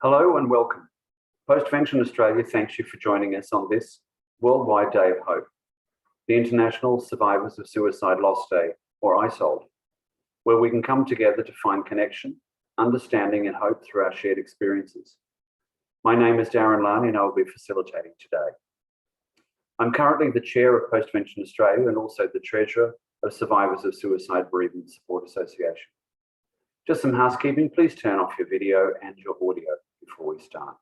Hello and welcome. Postvention Australia thanks you for joining us on this Worldwide Day of Hope, the International Survivors of Suicide Loss Day, or ISOLD, where we can come together to find connection, understanding and hope through our shared experiences. My name is Darren Larney and I will be facilitating today. I'm currently the Chair of Postvention Australia and also the Treasurer of Survivors of Suicide Bereavement Support Association. Just some housekeeping, please turn off your video and your audio before we start.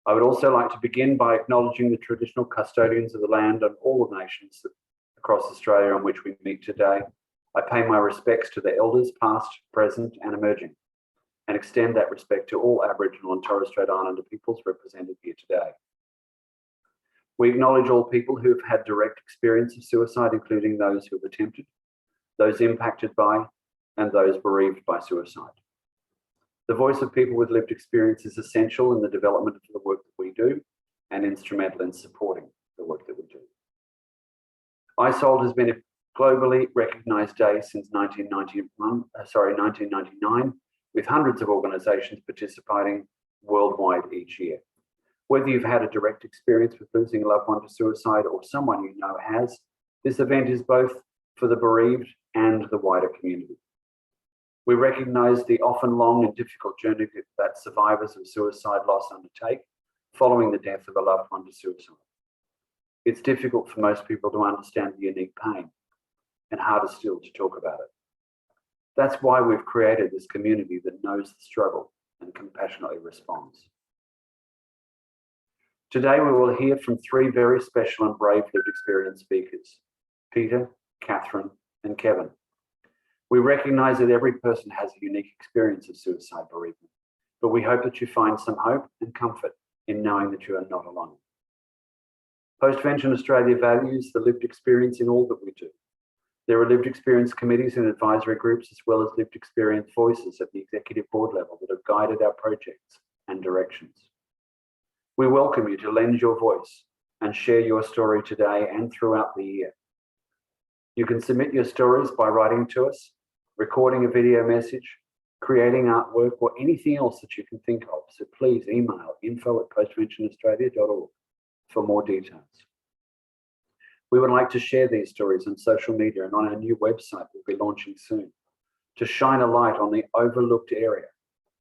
I would also like to begin by acknowledging the traditional custodians of the land and all the nations across Australia on which we meet today. I pay my respects to the elders past, present and emerging, and extend that respect to all Aboriginal and Torres Strait Islander peoples represented here today. We acknowledge all people who have had direct experience of suicide, including those who have attempted, those impacted by, and those bereaved by suicide. The voice of people with lived experience is essential in the development of the work that we do and instrumental in supporting the work that we do. ISOLD has been a globally recognised day since 1999, with hundreds of organisations participating worldwide each year. Whether you've had a direct experience with losing a loved one to suicide or someone you know has, this event is both for the bereaved and the wider community. We recognise the often long and difficult journey that survivors of suicide loss undertake following the death of a loved one to suicide. It's difficult for most people to understand the unique pain and harder still to talk about it. That's why we've created this community that knows the struggle and compassionately responds. Today we will hear from three very special and brave lived experience speakers, Peter, Catherine and Kevin. We recognise that every person has a unique experience of suicide bereavement, but we hope that you find some hope and comfort in knowing that you are not alone. Postvention Australia values the lived experience in all that we do. There are lived experience committees and advisory groups, as well as lived experience voices at the executive board level that have guided our projects and directions. We welcome you to lend your voice and share your story today and throughout the year. You can submit your stories by writing to us, recording a video message, creating artwork, or anything else that you can think of. So please email info@postventionaustralia.org for more details. We would like to share these stories on social media and on our new website we'll be launching soon to shine a light on the overlooked area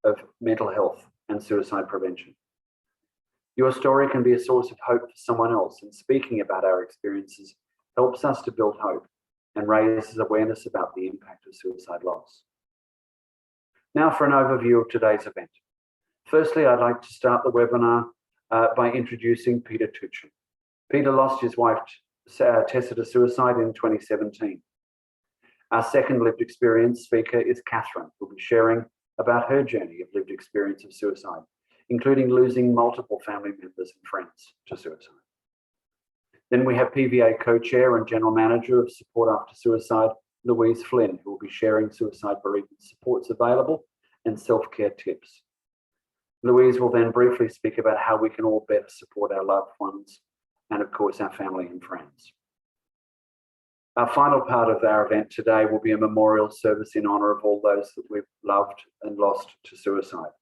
of mental health and suicide prevention. Your story can be a source of hope for someone else, and speaking about our experiences helps us to build hope and raises awareness about the impact of suicide loss. Now for an overview of today's event. Firstly, I'd like to start the webinar by introducing Peter Tuchin. Peter lost his wife Tessa to suicide in 2017. Our second lived experience speaker is Catherine, who will be sharing about her journey of lived experience of suicide, including losing multiple family members and friends to suicide. Then we have PVA co-chair and general manager of Support After Suicide, Louise Flynn, who will be sharing suicide bereavement supports available and self-care tips. Louise will then briefly speak about how we can all better support our loved ones and of course our family and friends. Our final part of our event today will be a memorial service in honour of all those that we've loved and lost to suicide.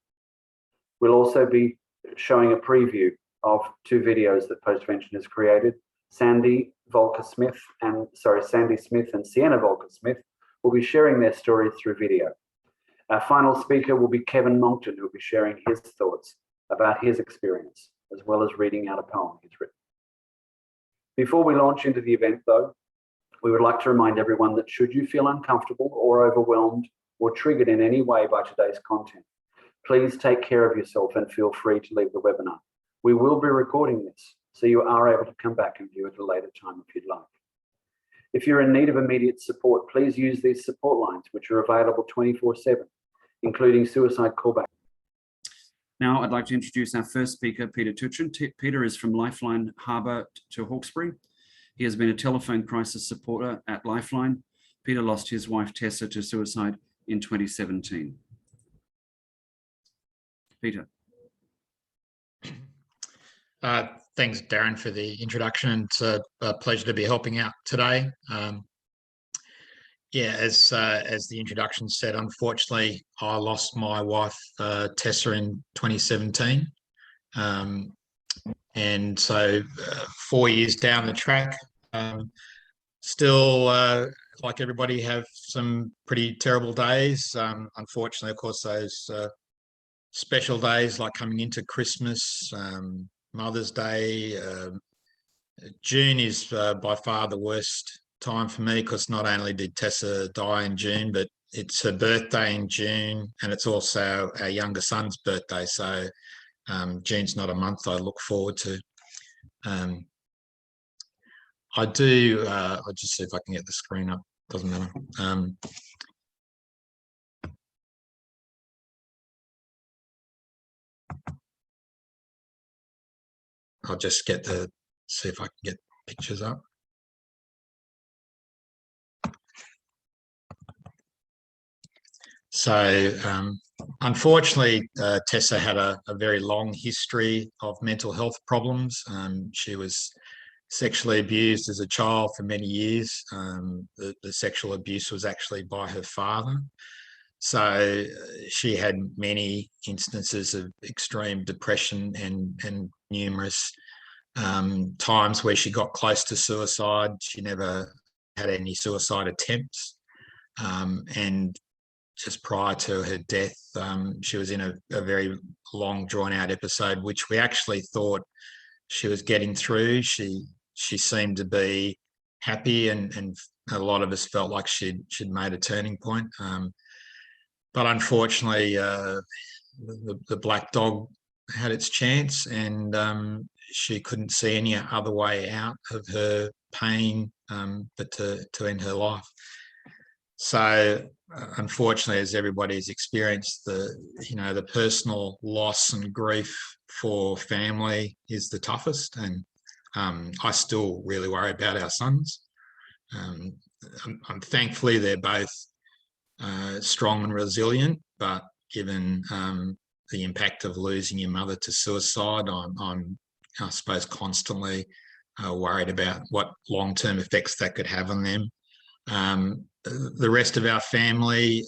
We'll also be showing a preview of two videos that Postvention has created. Sandy Smith and Sienna Volker-Smith will be sharing their stories through video. Our final speaker will be Kevin Monckton, who will be sharing his thoughts about his experience, as well as reading out a poem he's written. Before we launch into the event though, we would like to remind everyone that should you feel uncomfortable or overwhelmed or triggered in any way by today's content, please take care of yourself and feel free to leave the webinar. We will be recording this, so you are able to come back and view it at a later time if you'd like. If you're in need of immediate support, please use these support lines, which are available 24/7, including suicide callback. Now I'd like to introduce our first speaker, Peter Tuchin. Peter is from Lifeline Harbour to Hawkesbury. He has been a telephone crisis supporter at Lifeline. Peter lost his wife Tessa to suicide in 2017. Peter. Thanks, Darren, for the introduction. It's a pleasure to be helping out today. Yeah, as the introduction said, unfortunately, I lost my wife Tessa in 2017, and so 4 years down the track, still like everybody, have some pretty terrible days. Unfortunately, of course, those special days like coming into Christmas, Mother's Day. June is by far the worst time for me, because not only did Tessa die in June, but it's her birthday in June, and it's also our younger son's birthday. So June's not a month I look forward to. I'll just see if I can get the screen up. Doesn't matter. I'll just see if I can get pictures up. So unfortunately, Tessa had a very long history of mental health problems. She was sexually abused as a child for many years. The sexual abuse was actually by her father. So she had many instances of extreme depression and numerous times where she got close to suicide. She never had any suicide attempts. And just prior to her death, she was in a very long, drawn-out episode, which we actually thought she was getting through. She seemed to be happy, and a lot of us felt like she'd made a turning point. But unfortunately, the black dog had its chance, and she couldn't see any other way out of her pain but to end her life. So unfortunately, as everybody's experienced, the personal loss and grief for family is the toughest, and I still really worry about our sons. I'm thankfully they're both strong and resilient, but given the impact of losing your mother to suicide, I'm I suppose constantly worried about what long-term effects that could have on them. The rest of our family,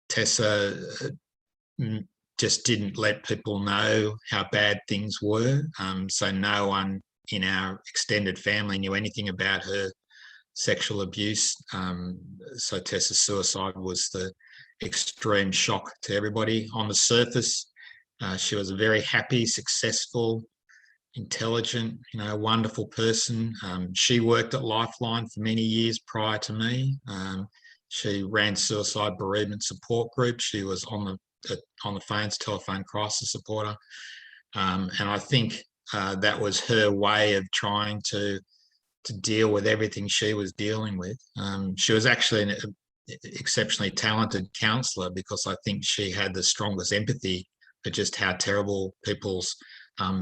Tessa just didn't let people know how bad things were. So no one in our extended family knew anything about her sexual abuse. So Tessa's suicide was the extreme shock to everybody. On the surface, she was a very happy, successful, intelligent, wonderful person. She worked at Lifeline for many years prior to me. She ran suicide bereavement support group. She was on the phones, telephone crisis supporter. And I think that was her way of trying to deal with everything she was dealing with. She was actually an exceptionally talented counsellor, because I think she had the strongest empathy for just how terrible people's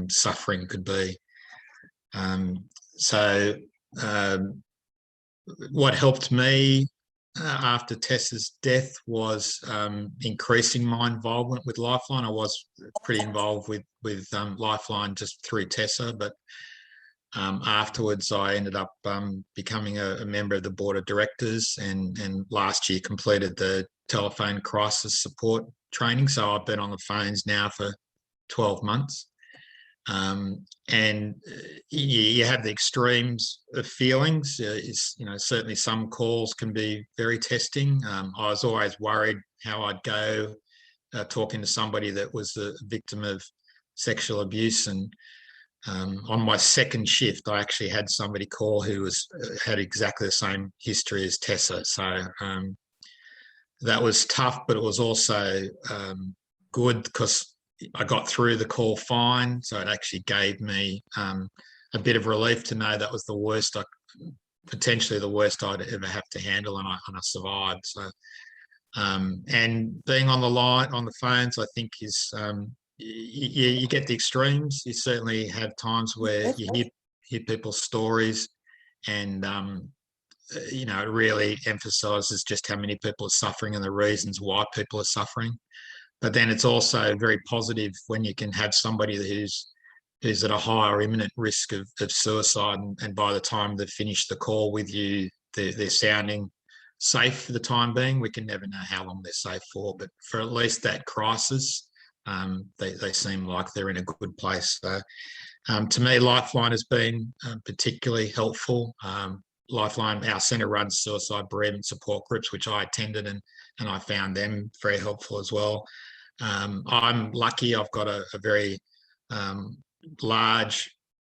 suffering could be. What helped me after Tessa's death was increasing my involvement with Lifeline. I was pretty involved with Lifeline just through Tessa, but afterwards I ended up becoming a member of the board of directors, and last year completed the telephone crisis support training. So I've been on the phones now for 12 months. And you have the extremes of feelings. Certainly some calls can be very testing. I was always worried how I'd go talking to somebody that was a victim of sexual abuse. And on my second shift, I actually had somebody call who had exactly the same history as Tessa. So that was tough, but it was also good, because I got through the call fine. So it actually gave me a bit of relief to know that was potentially the worst I'd ever have to handle, and I survived. So, and being on the line, on the phones, I think is, you get the extremes. You certainly have times where you hear people's stories, and it really emphasises just how many people are suffering and the reasons why people are suffering. But then it's also very positive when you can have somebody who's at a higher imminent risk of suicide, and by the time they've finished the call with you, they're sounding safe for the time being. We can never know how long they're safe for, but for at least that crisis, they seem like they're in a good place. So to me, Lifeline has been particularly helpful. Lifeline, our centre runs suicide bereavement support groups, which I attended, and I found them very helpful as well. I'm lucky. I've got a very large,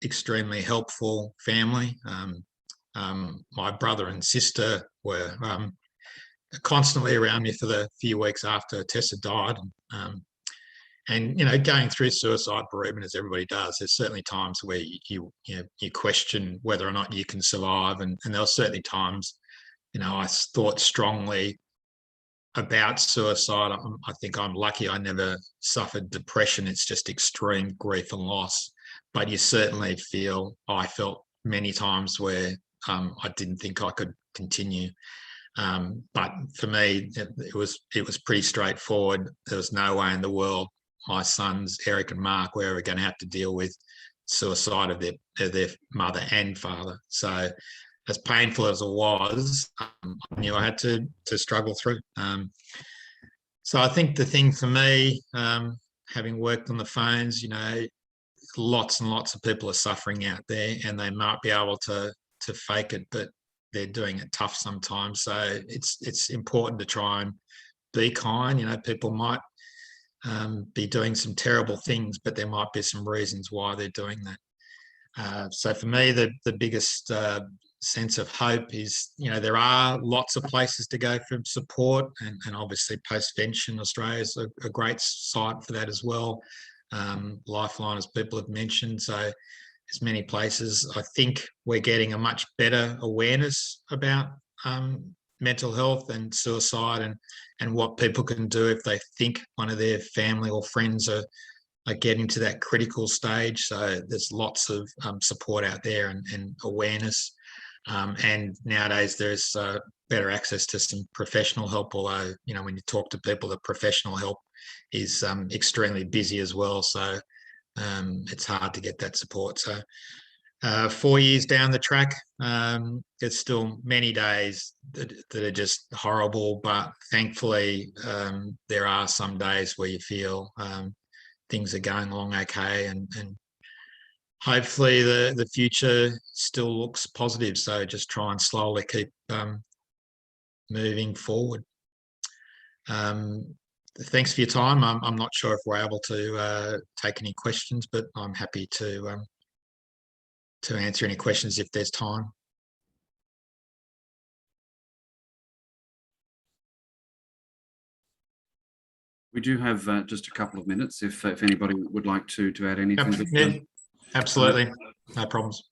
extremely helpful family. My brother and sister were constantly around me for the few weeks after Tessa died. And going through suicide bereavement, as everybody does, there's certainly times where you question whether or not you can survive, and there were certainly times, I thought strongly about suicide. I think I'm lucky I never suffered depression. It's just extreme grief and loss. But you certainly I felt many times where I didn't think I could continue. But for me, it was pretty straightforward. There was no way in the world my sons, Eric and Mark, were ever going to have to deal with suicide of their mother and father. So as painful as it was, I knew I had to struggle through. So I think the thing for me, having worked on the phones, lots and lots of people are suffering out there, and they might be able to fake it, but they're doing it tough sometimes. So it's important to try and be kind. People might be doing some terrible things, but there might be some reasons why they're doing that. So for me, the biggest sense of hope is, there are lots of places to go for support, and obviously Postvention Australia is a great site for that as well. Lifeline, as people have mentioned. So there's many places. I think we're getting a much better awareness about mental health and suicide, and what people can do if they think one of their family or friends are getting to that critical stage. So there's lots of support out there and awareness. And nowadays there's better access to some professional help, although, when you talk to people, the professional help is extremely busy as well. So it's hard to get that support. So 4 years down the track, there's still many days that are just horrible, but thankfully there are some days where you feel things are going along okay, and hopefully the future still looks positive. So just try and slowly keep moving forward. Thanks for your time. I'm not sure if we're able to take any questions, but I'm happy to answer any questions if there's time. We do have just a couple of minutes if anybody would like to add anything. Yeah, absolutely. No problems.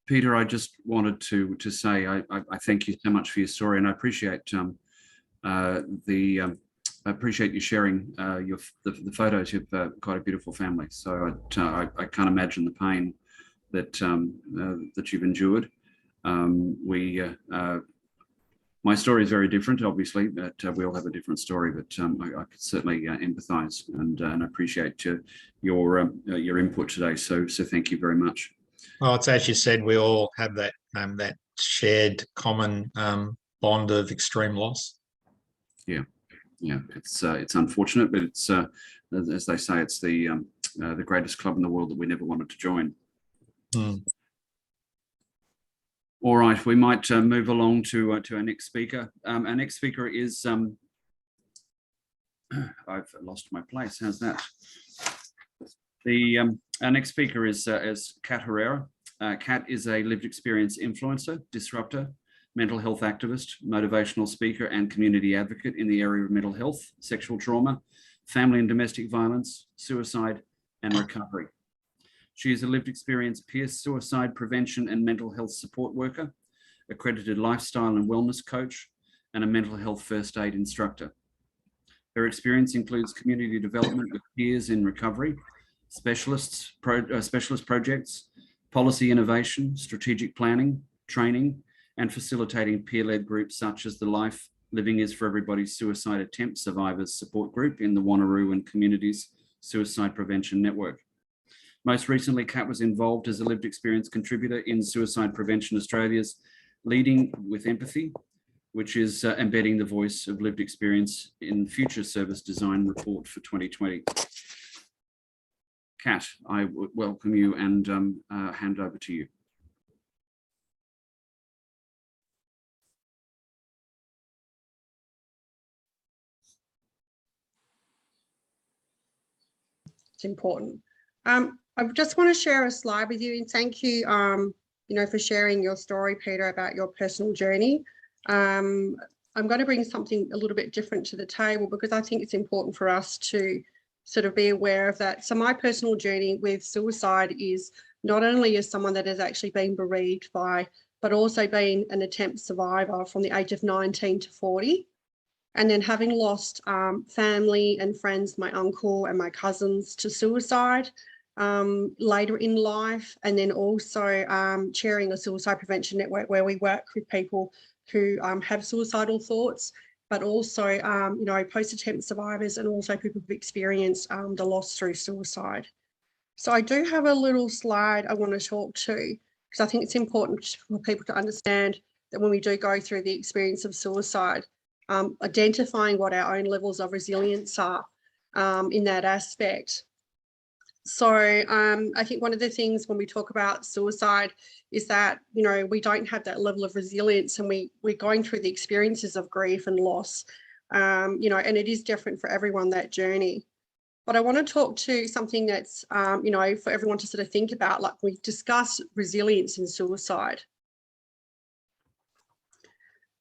Peter, I just wanted to say I thank you so much for your story, and I appreciate I appreciate you sharing the photos. You've got a beautiful family, so I can't imagine the pain that that you've endured. My story is very different, obviously, but we all have a different story. But I could certainly empathise and appreciate your input today. So thank you very much. Well, it's as you said, we all have that shared common bond of extreme loss. Yeah, it's unfortunate, but it's as they say, it's the greatest club in the world that we never wanted to join. All right, we might move along to our next speaker. Our next speaker is I've lost my place. How's that? Our next speaker is Kat Herrera. Kat is a lived experience influencer, disruptor, mental health activist, motivational speaker, and community advocate in the area of mental health, sexual trauma, family and domestic violence, suicide, and recovery. She is a lived experience peer suicide prevention and mental health support worker, accredited lifestyle and wellness coach, and a mental health first aid instructor. Her experience includes community development with peers in recovery, specialist projects, policy innovation, strategic planning, training, and facilitating peer-led groups such as the Life Living Is for Everybody Suicide Attempt Survivors Support Group in the Wanneroo and Communities Suicide Prevention Network. Most recently, Kat was involved as a lived experience contributor in Suicide Prevention Australia's Leading with Empathy, which is embedding the voice of lived experience in future service design report for 2020. Kat, I welcome you and hand over to you. It's important. I just want to share a slide with you, and thank you, for sharing your story, Peter, about your personal journey. I'm going to bring something a little bit different to the table because I think it's important for us to sort of be aware of that. So my personal journey with suicide is not only as someone that has actually been bereaved by, but also been an attempt survivor from the age of 19 to 40. And then having lost family and friends, my uncle and my cousins to suicide later in life, and then also chairing a suicide prevention network where we work with people who have suicidal thoughts, but also, post-attempt survivors and also people who've experienced the loss through suicide. So I do have a little slide I want to talk to, because I think it's important for people to understand that when we do go through the experience of suicide, identifying what our own levels of resilience are in that aspect. So I think one of the things when we talk about suicide is that, we don't have that level of resilience, and we're going through the experiences of grief and loss, and it is different for everyone, that journey. But I want to talk to something that's, for everyone to sort of think about, like we discuss resilience in suicide.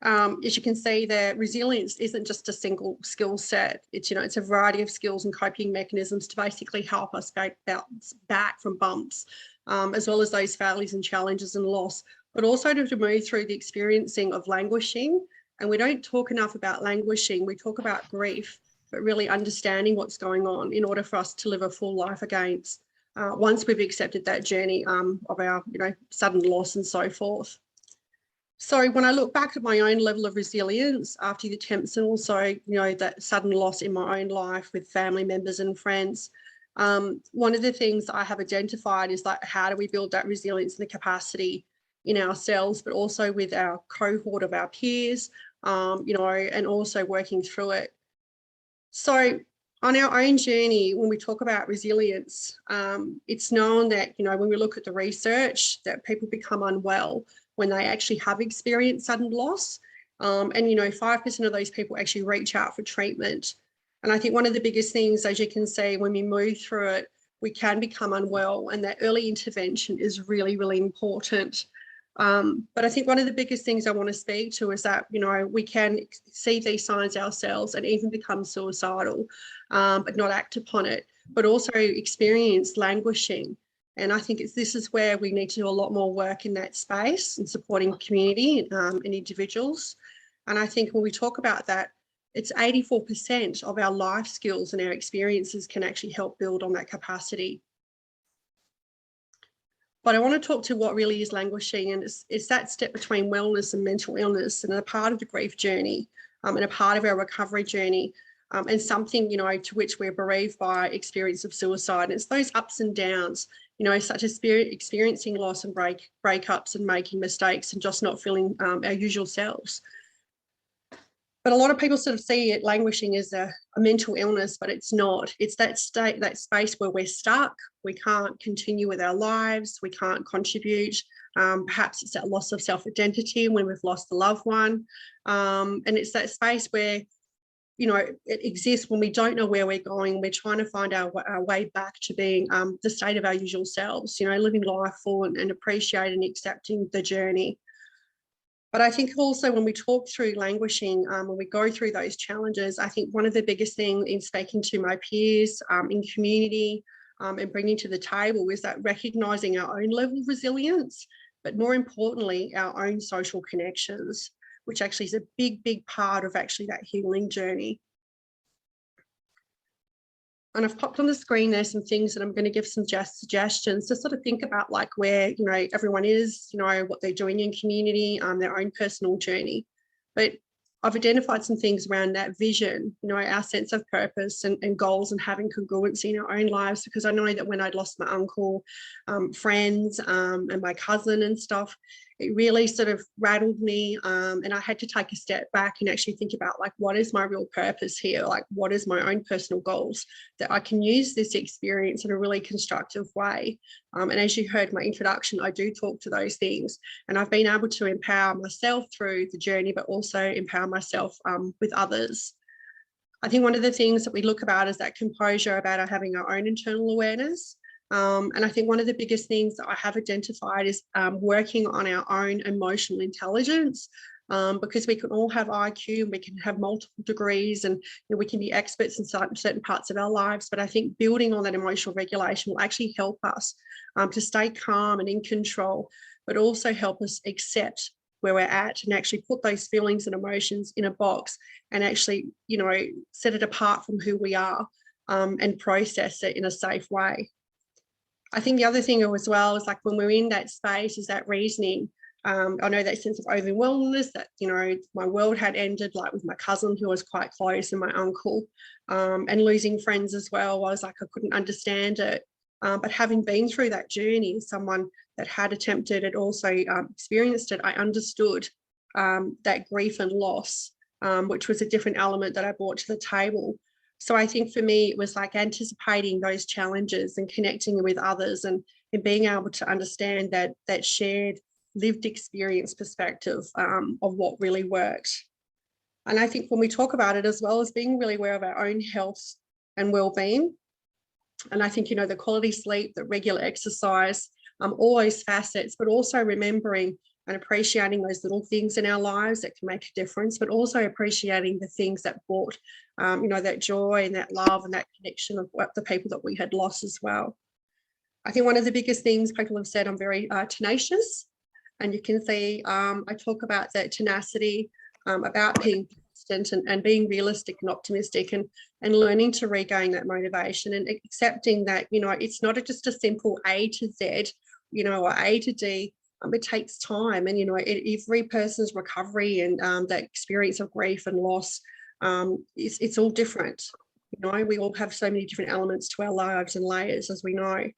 As you can see there, resilience isn't just a single skill set. It's, it's a variety of skills and coping mechanisms to basically help us bounce back from bumps, as well as those failures and challenges and loss, but also to move through the experiencing of languishing. And we don't talk enough about languishing. We talk about grief, but really understanding what's going on in order for us to live a full life against, once we've accepted that journey of our, sudden loss and so forth. So when I look back at my own level of resilience after the attempts, and also, that sudden loss in my own life with family members and friends, one of the things I have identified is like, how do we build that resilience and the capacity in ourselves, but also with our cohort of our peers, and also working through it. So on our own journey, when we talk about resilience, it's known that, when we look at the research, that people become unwell when they actually have experienced sudden loss. And 5% of those people actually reach out for treatment. And I think one of the biggest things, as you can see, when we move through it, we can become unwell, and that early intervention is really, really important. But I think one of the biggest things I want to speak to is that, we can see these signs ourselves and even become suicidal, but not act upon it, but also experience languishing. And I think this is where we need to do a lot more work in that space and supporting community and individuals. And I think when we talk about that, it's 84% of our life skills and our experiences can actually help build on that capacity. But I want to talk to what really is languishing, and it's that step between wellness and mental illness, and a part of the grief journey, and a part of our recovery journey, and something, to which we're bereaved by experience of suicide. And it's those ups and downs, such as experiencing loss and breakups and making mistakes and just not feeling our usual selves. But a lot of people sort of see it languishing as a mental illness, but it's not. It's that state, that space where we're stuck. We can't continue with our lives. We can't contribute. Perhaps it's that loss of self-identity when we've lost a loved one. And it's that space where, it exists when we don't know where we're going. We're trying to find our way back to being the state of our usual selves, living life full and appreciating and accepting the journey. But I think also when we talk through languishing, when we go through those challenges, I think one of the biggest things in speaking to my peers in community and bringing to the table is that recognising our own level of resilience, but more importantly, our own social connections, which actually is a big, big part of actually that healing journey. And I've popped on the screen there some things that I'm going to give some suggestions to sort of think about, like where, everyone is, what they're doing in community, their own personal journey. But I've identified some things around that vision, you know, our sense of purpose and goals and having congruency in our own lives, because I know that when I'd lost my uncle, friends, and my cousin and stuff, it really sort of rattled me, and I had to take a step back and actually think about, like, what is my real purpose here? Like, what is my own personal goals that I can use this experience in a really constructive way? And as you heard my introduction, I do talk to those things, and I've been able to empower myself through the journey, but also empower myself with others. I think one of the things that we look about is that composure, about having our own internal awareness. And I think one of the biggest things that I have identified is working on our own emotional intelligence, because we can all have IQ and we can have multiple degrees, and we can be experts in certain parts of our lives. But I think building on that emotional regulation will actually help us to stay calm and in control, but also help us accept where we're at and actually put those feelings and emotions in a box and actually, you know, set it apart from who we are, and process it in a safe way. I think the other thing as well is, like, when we're in that space, is that reasoning. I know that sense of overwhelmedness, that, you know, my world had ended, like with my cousin who was quite close and my uncle, and losing friends as well. I was like, I couldn't understand it. But having been through that journey, someone that had attempted it, also experienced it, I understood that grief and loss, which was a different element that I brought to the table. So I think for me, it was like anticipating those challenges and connecting with others, and being able to understand that shared lived experience perspective of what really worked. And I think when we talk about it, as well as being really aware of our own health and well-being, and I think, you know, the quality sleep, the regular exercise, all those facets, but also remembering and appreciating those little things in our lives that can make a difference, but also appreciating the things that brought, you know, that joy and that love and that connection of the people that we had lost as well. I think one of the biggest things people have said, I'm very tenacious, and you can see I talk about that tenacity, about being consistent and being realistic and optimistic, and learning to regain that motivation and accepting that, you know, it's not just a simple A to Z, you know, or A to D. It takes time, and, you know, every person's recovery and that experience of grief and loss, it's all different. You know, we all have so many different elements to our lives and layers, as we know.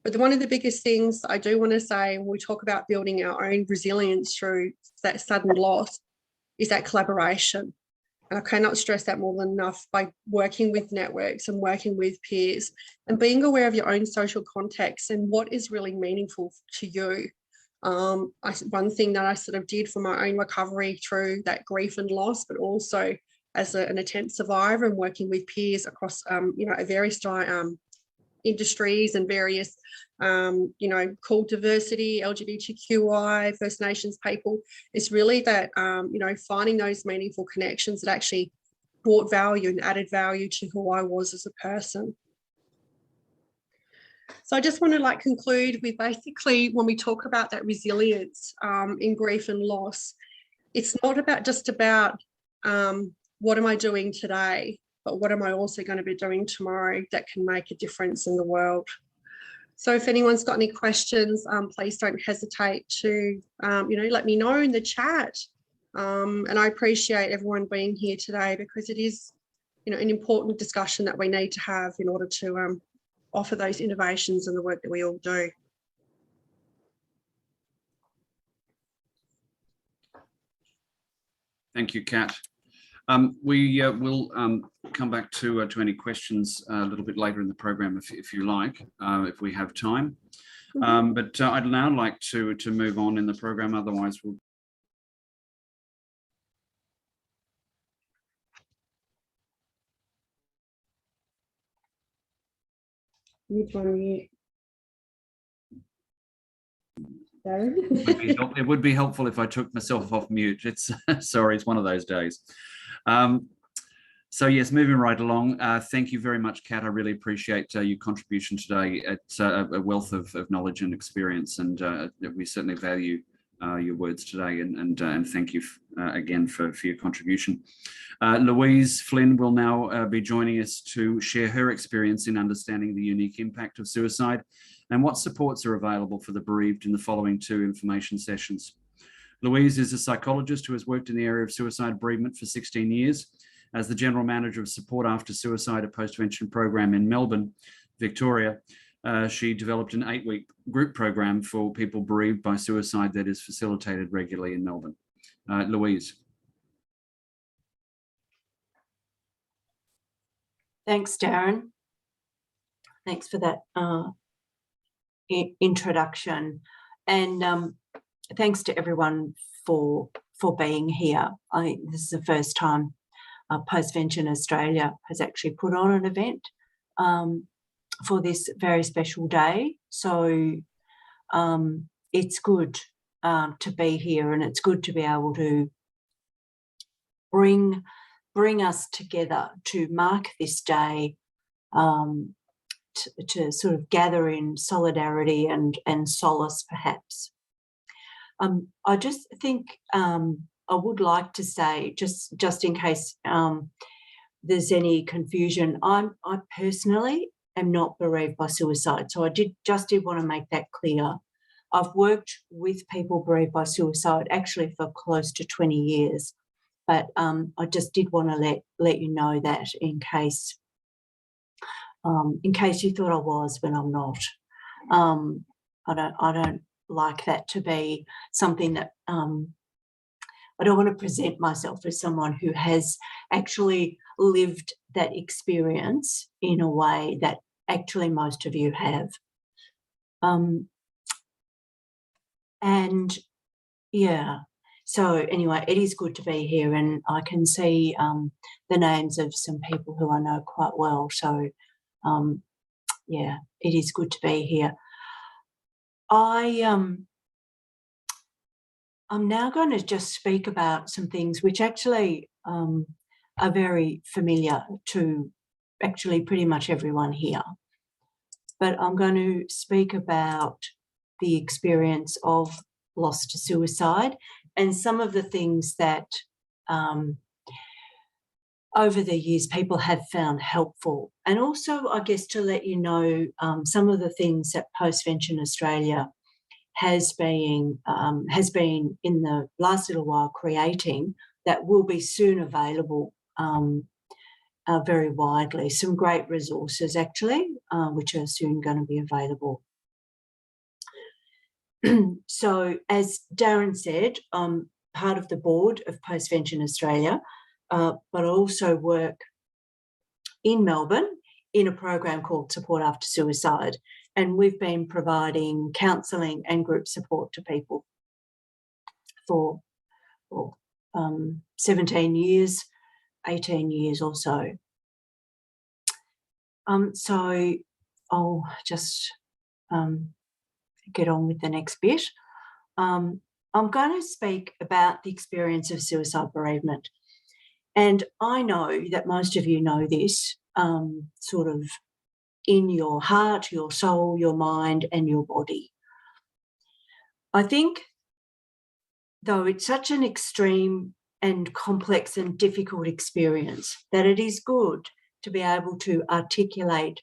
But one of the biggest things I do want to say when we talk about building our own resilience through that sudden loss is that collaboration. And I cannot stress that more than enough, by working with networks and working with peers and being aware of your own social context and what is really meaningful to you. One thing that I sort of did for my own recovery through that grief and loss, but also as an attempt survivor and working with peers across, you know, various industries and various, you know, called diversity, LGBTQI, First Nations people, is really that, you know, finding those meaningful connections that actually brought value and added value to who I was as a person. So I just want to conclude with, basically, when we talk about that resilience in grief and loss, it's not just about what am I doing today, but what am I also going to be doing tomorrow that can make a difference in the world. So if anyone's got any questions, please don't hesitate to, you know, let me know in the chat. And I appreciate everyone being here today, because it is, you know, an important discussion that we need to have in order to offer those innovations in the work that we all do. Thank you, Kat. We will come back to any questions a little bit later in the program, if you like, if we have time. But I'd now like to move on in the program. Otherwise, we'll. It would be helpful if I took myself off mute. It's sorry, it's one of those days. So yes, moving right along. Thank you very much, Kat. I really appreciate your contribution today. It's a wealth of knowledge and experience, and we certainly value your words today. And thank you again for your contribution. Louise Flynn will now be joining us to share her experience in understanding the unique impact of suicide and what supports are available for the bereaved in the following 2 information sessions. Louise is a psychologist who has worked in the area of suicide bereavement for 16 years. As the General Manager of Support After Suicide, a Postvention program in Melbourne, Victoria, she developed an 8-week group program for people bereaved by suicide that is facilitated regularly in Melbourne. Louise. Thanks, Darren. Thanks for that introduction, and thanks to everyone for being here. This is the first time Postvention Australia has actually put on an event for this very special day. So it's good to be here, and it's good to be able to bring us together to mark this day, to sort of gather in solidarity and solace, perhaps. I just think I would like to say, just in case there's any confusion, I personally am not bereaved by suicide. So I did want to make that clear. I've worked with people bereaved by suicide actually for close to 20 years, but I just did want to let you know that in case you thought I was when I'm not. I don't like that to be something that I don't want to present myself as someone who has actually lived that experience in a way that actually most of you have. And yeah, so anyway, it is good to be here, and I can see the names of some people who I know quite well. So yeah, it is good to be here. I'm now going to just speak about some things which actually are very familiar to actually pretty much everyone here. But I'm going to speak about the experience of loss to suicide and some of the things that over the years people have found helpful, and also I guess to let you know some of the things that Postvention Australia has been in the last little while creating that will be soon available very widely. Some great resources actually, which are soon going to be available. So as Darren said, I'm part of the board of Postvention Australia, but I also work in Melbourne in a program called Support After Suicide. And we've been providing counselling and group support to people for 17 years, 18 years or so. So I'll just get on with the next bit. I'm going to speak about the experience of suicide bereavement. And I know that most of you know this sort of in your heart, your soul, your mind, and your body. I think, though it's such an extreme and complex and difficult experience, that it is good to be able to articulate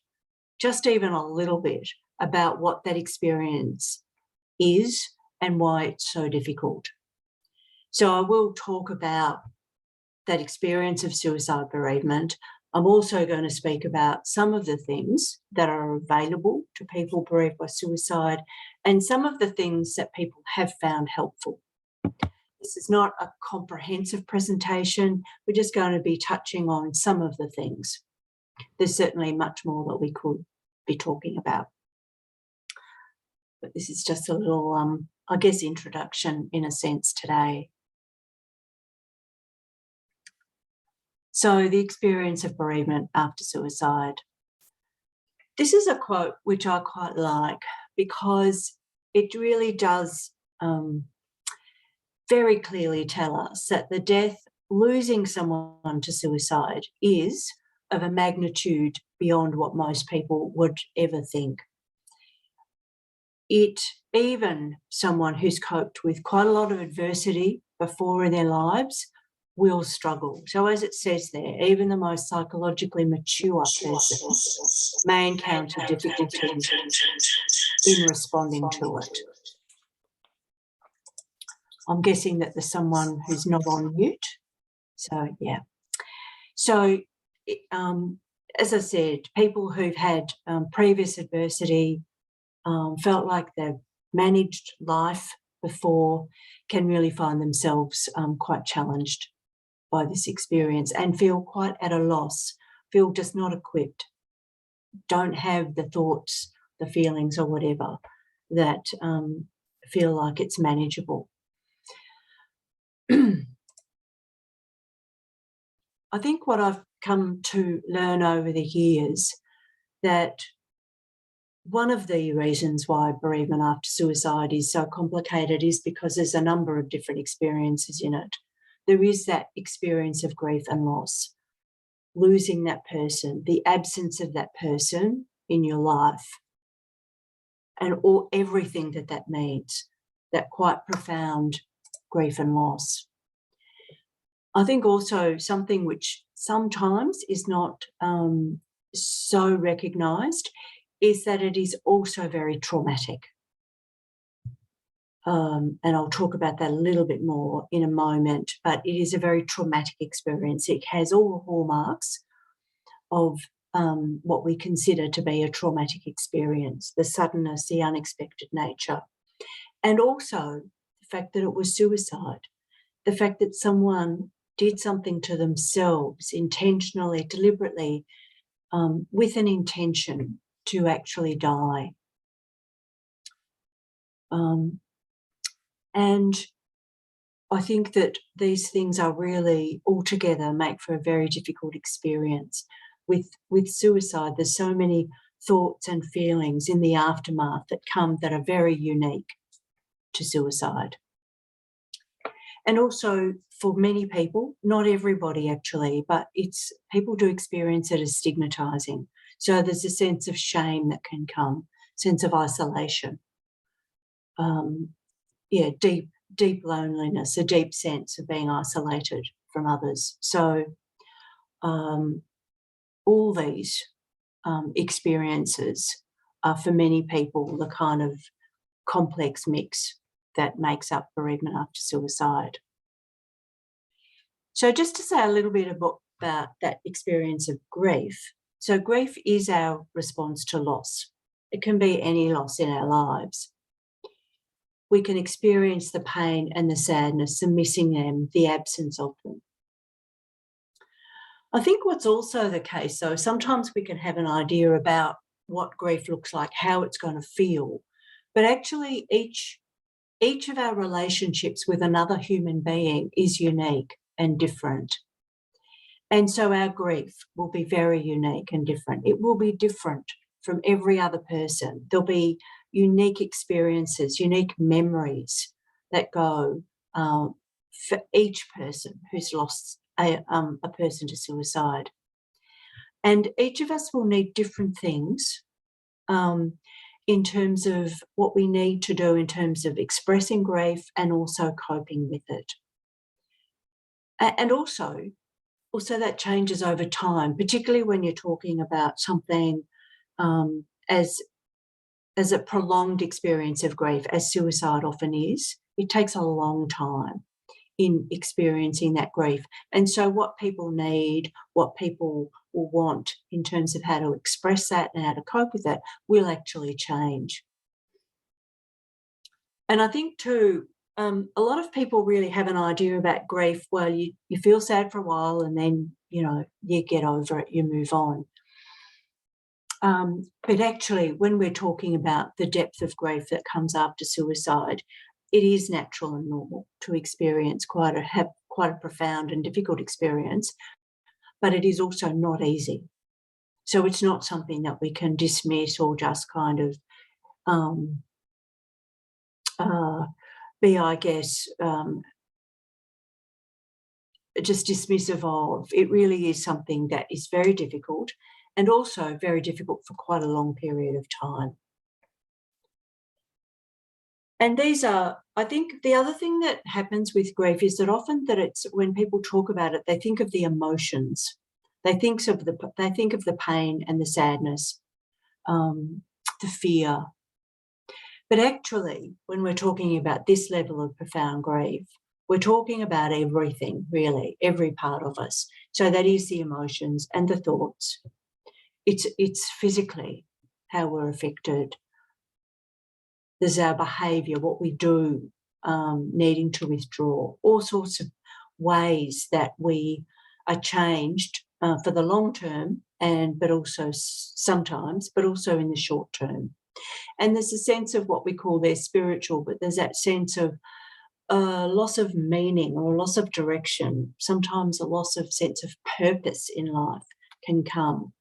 just even a little bit about what that experience is and why it's so difficult. So I will talk about that experience of suicide bereavement. I'm also going to speak about some of the things that are available to people bereaved by suicide and some of the things that people have found helpful. This is not a comprehensive presentation. We're just going to be touching on some of the things. There's certainly much more that we could be talking about. But this is just a little, I guess, introduction in a sense today. So the experience of bereavement after suicide. This is a quote which I quite like because it really does very clearly tell us that the death, losing someone to suicide, is of a magnitude beyond what most people would ever think. Even someone who's coped with quite a lot of adversity before in their lives will struggle. So as it says there, even the most psychologically mature person may encounter difficulties in responding to it. I'm guessing that there's someone who's not on mute. So, yeah. So, as I said, people who've had previous adversity, felt like they've managed life before, can really find themselves quite challenged by this experience and feel quite at a loss, feel just not equipped, don't have the thoughts, the feelings or whatever that feel like it's manageable. I think what I've come to learn over the years, that one of the reasons why bereavement after suicide is so complicated is because there's a number of different experiences in it. There is that experience of grief and loss, losing that person, the absence of that person in your life, and everything that means, that quite profound grief and loss. I think also something which sometimes is not so recognised is that it is also very traumatic. And I'll talk about that a little bit more in a moment, but it is a very traumatic experience. It has all the hallmarks of what we consider to be a traumatic experience, the suddenness, the unexpected nature, and also the fact that it was suicide, the fact that someone did something to themselves intentionally, deliberately, with an intention to actually die. And I think that these things are really altogether make for a very difficult experience. With suicide, there's so many thoughts and feelings in the aftermath that are very unique to suicide. And also for many people, not everybody actually, but people do experience it as stigmatising. So there's a sense of shame that can come, sense of isolation, deep loneliness, a deep sense of being isolated from others. So all these experiences are for many people the kind of complex mix that makes up bereavement after suicide. So just to say a little bit about that experience of grief. So grief is our response to loss. It can be any loss in our lives. We can experience the pain and the sadness, the missing them, the absence of them. I think what's also the case, though, sometimes we can have an idea about what grief looks like, how it's going to feel, but actually each of our relationships with another human being is unique and different. And so our grief will be very unique and different. It will be different from every other person. There'll be unique experiences, unique memories that go for each person who's lost a person to suicide. And each of us will need different things in terms of what we need to do in terms of expressing grief and also coping with it. And also that changes over time, particularly when you're talking about something as a prolonged experience of grief, as suicide often is. It takes a long time in experiencing that grief. And so what people need, what people will want in terms of how to express that and how to cope with that will actually change. And I think too, a lot of people really have an idea about grief. Well, you feel sad for a while and then, you get over it, you move on. But actually, when we're talking about the depth of grief that comes after suicide, it is natural and normal to experience have quite a profound and difficult experience, but it is also not easy. So it's not something that we can dismiss or just kind of be, I guess, just dismissive of. It really is something that is very difficult and also very difficult for quite a long period of time. And these are, I think the other thing that happens with grief is that often that it's when people talk about it, they think of the emotions. They think of the pain and the sadness, the fear. But actually, when we're talking about this level of profound grief, we're talking about everything, really, every part of us. So that is the emotions and the thoughts. It's physically how we're affected. There's our behaviour, what we do, needing to withdraw, all sorts of ways that we are changed for the long term, but also sometimes, but also in the short term. And there's a sense of what we call their spiritual, but there's that sense of loss of meaning or a loss of direction. Sometimes a loss of sense of purpose in life can come.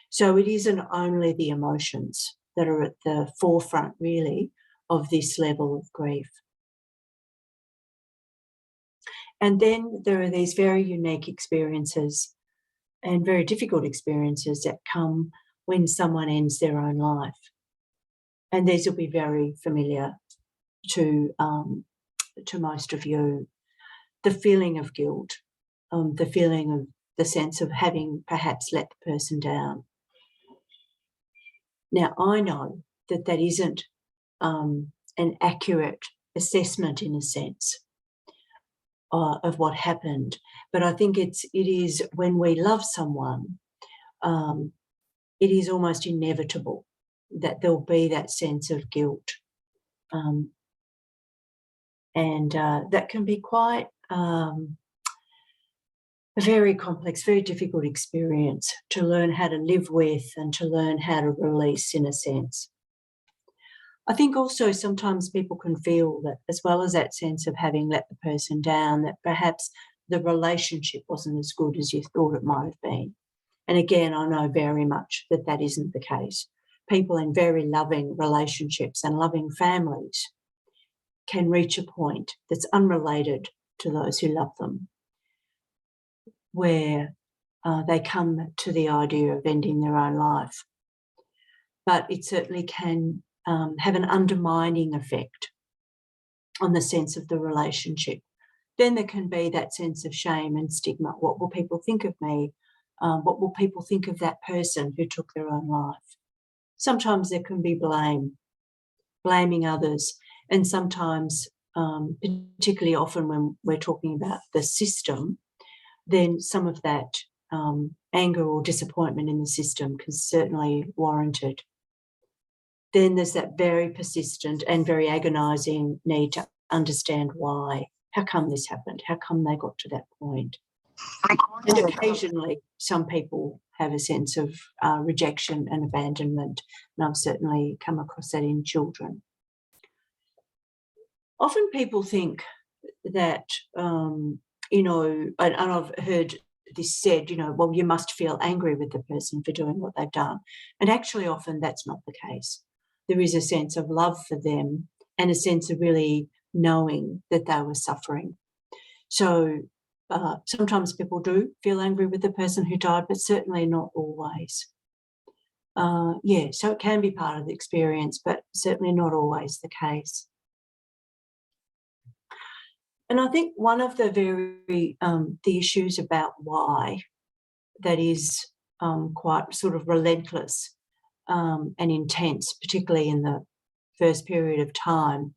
So it isn't only the emotions that are at the forefront, really, of this level of grief. And then there are these very unique experiences and very difficult experiences that come when someone ends their own life. And these will be very familiar to most of you. The feeling of guilt, the feeling of the sense of having perhaps let the person down. Now, I know that that isn't an accurate assessment in a sense of what happened, but I think it is when we love someone, it is almost inevitable that there'll be that sense of guilt. And that can be quite a very complex, very difficult experience to learn how to live with and to learn how to release, in a sense. I think also sometimes people can feel that, as well as that sense of having let the person down, that perhaps the relationship wasn't as good as you thought it might have been. And again, I know very much that that isn't the case. People in very loving relationships and loving families can reach a point that's unrelated to those who love them, where they come to the idea of ending their own life. But it certainly can have an undermining effect on the sense of the relationship. Then there can be that sense of shame and stigma. What will people think of me? What will people think of that person who took their own life? Sometimes there can be blaming others, and sometimes, particularly often when we're talking about the system, then some of that anger or disappointment in the system is certainly warranted. Then there's that very persistent and very agonising need to understand why. How come this happened? How come they got to that point? And occasionally some people have a sense of rejection and abandonment, and I've certainly come across that in children. Often people think that, and I've heard this said, well, you must feel angry with the person for doing what they've done. And actually often that's not the case. There is a sense of love for them and a sense of really knowing that they were suffering. So sometimes people do feel angry with the person who died, but certainly not always. So it can be part of the experience, but certainly not always the case. And I think one of the the issues about why that is quite sort of relentless and intense, particularly in the first period of time,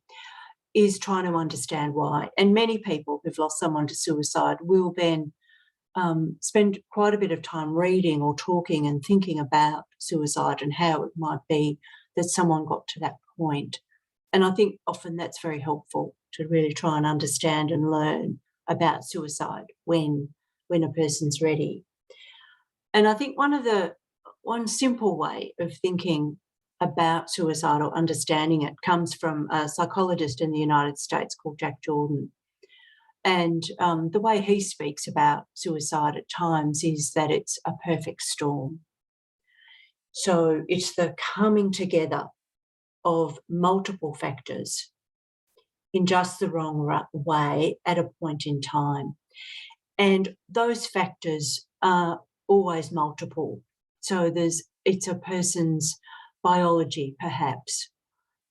is trying to understand why. And many people who've lost someone to suicide will then spend quite a bit of time reading or talking and thinking about suicide and how it might be that someone got to that point. And I think often that's very helpful to really try and understand and learn about suicide when a person's ready. And I think one simple way of thinking about suicide or understanding it comes from a psychologist in the United States called Jack Jordan. And the way he speaks about suicide at times is that it's a perfect storm. So it's the coming together of multiple factors in just the wrong way at a point in time. And those factors are always multiple. So it's a person's biology, perhaps.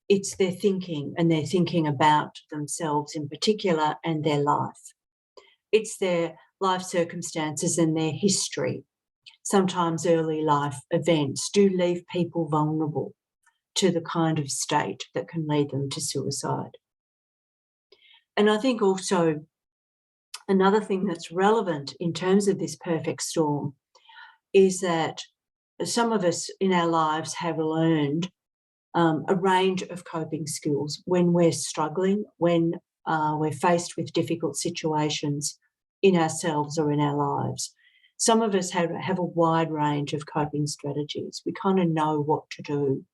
It's their thinking, and they're thinking about themselves in particular and their life. It's their life circumstances and their history. Sometimes early life events do leave people vulnerable to the kind of state that can lead them to suicide. And I think also another thing that's relevant in terms of this perfect storm is that some of us in our lives have learned a range of coping skills when we're struggling, when we're faced with difficult situations in ourselves or in our lives. Some of us have a wide range of coping strategies. We kind of know what to do.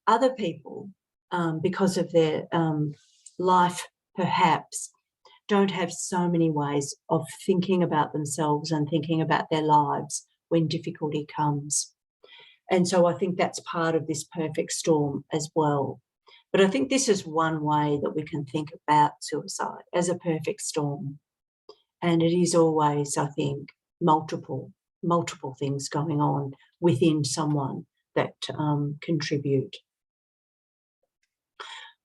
Other people, because of their life perhaps, don't have so many ways of thinking about themselves and thinking about their lives when difficulty comes. And so I think that's part of this perfect storm as well. But I think this is one way that we can think about suicide, as a perfect storm. And it is always, I think, multiple things going on within someone that contribute.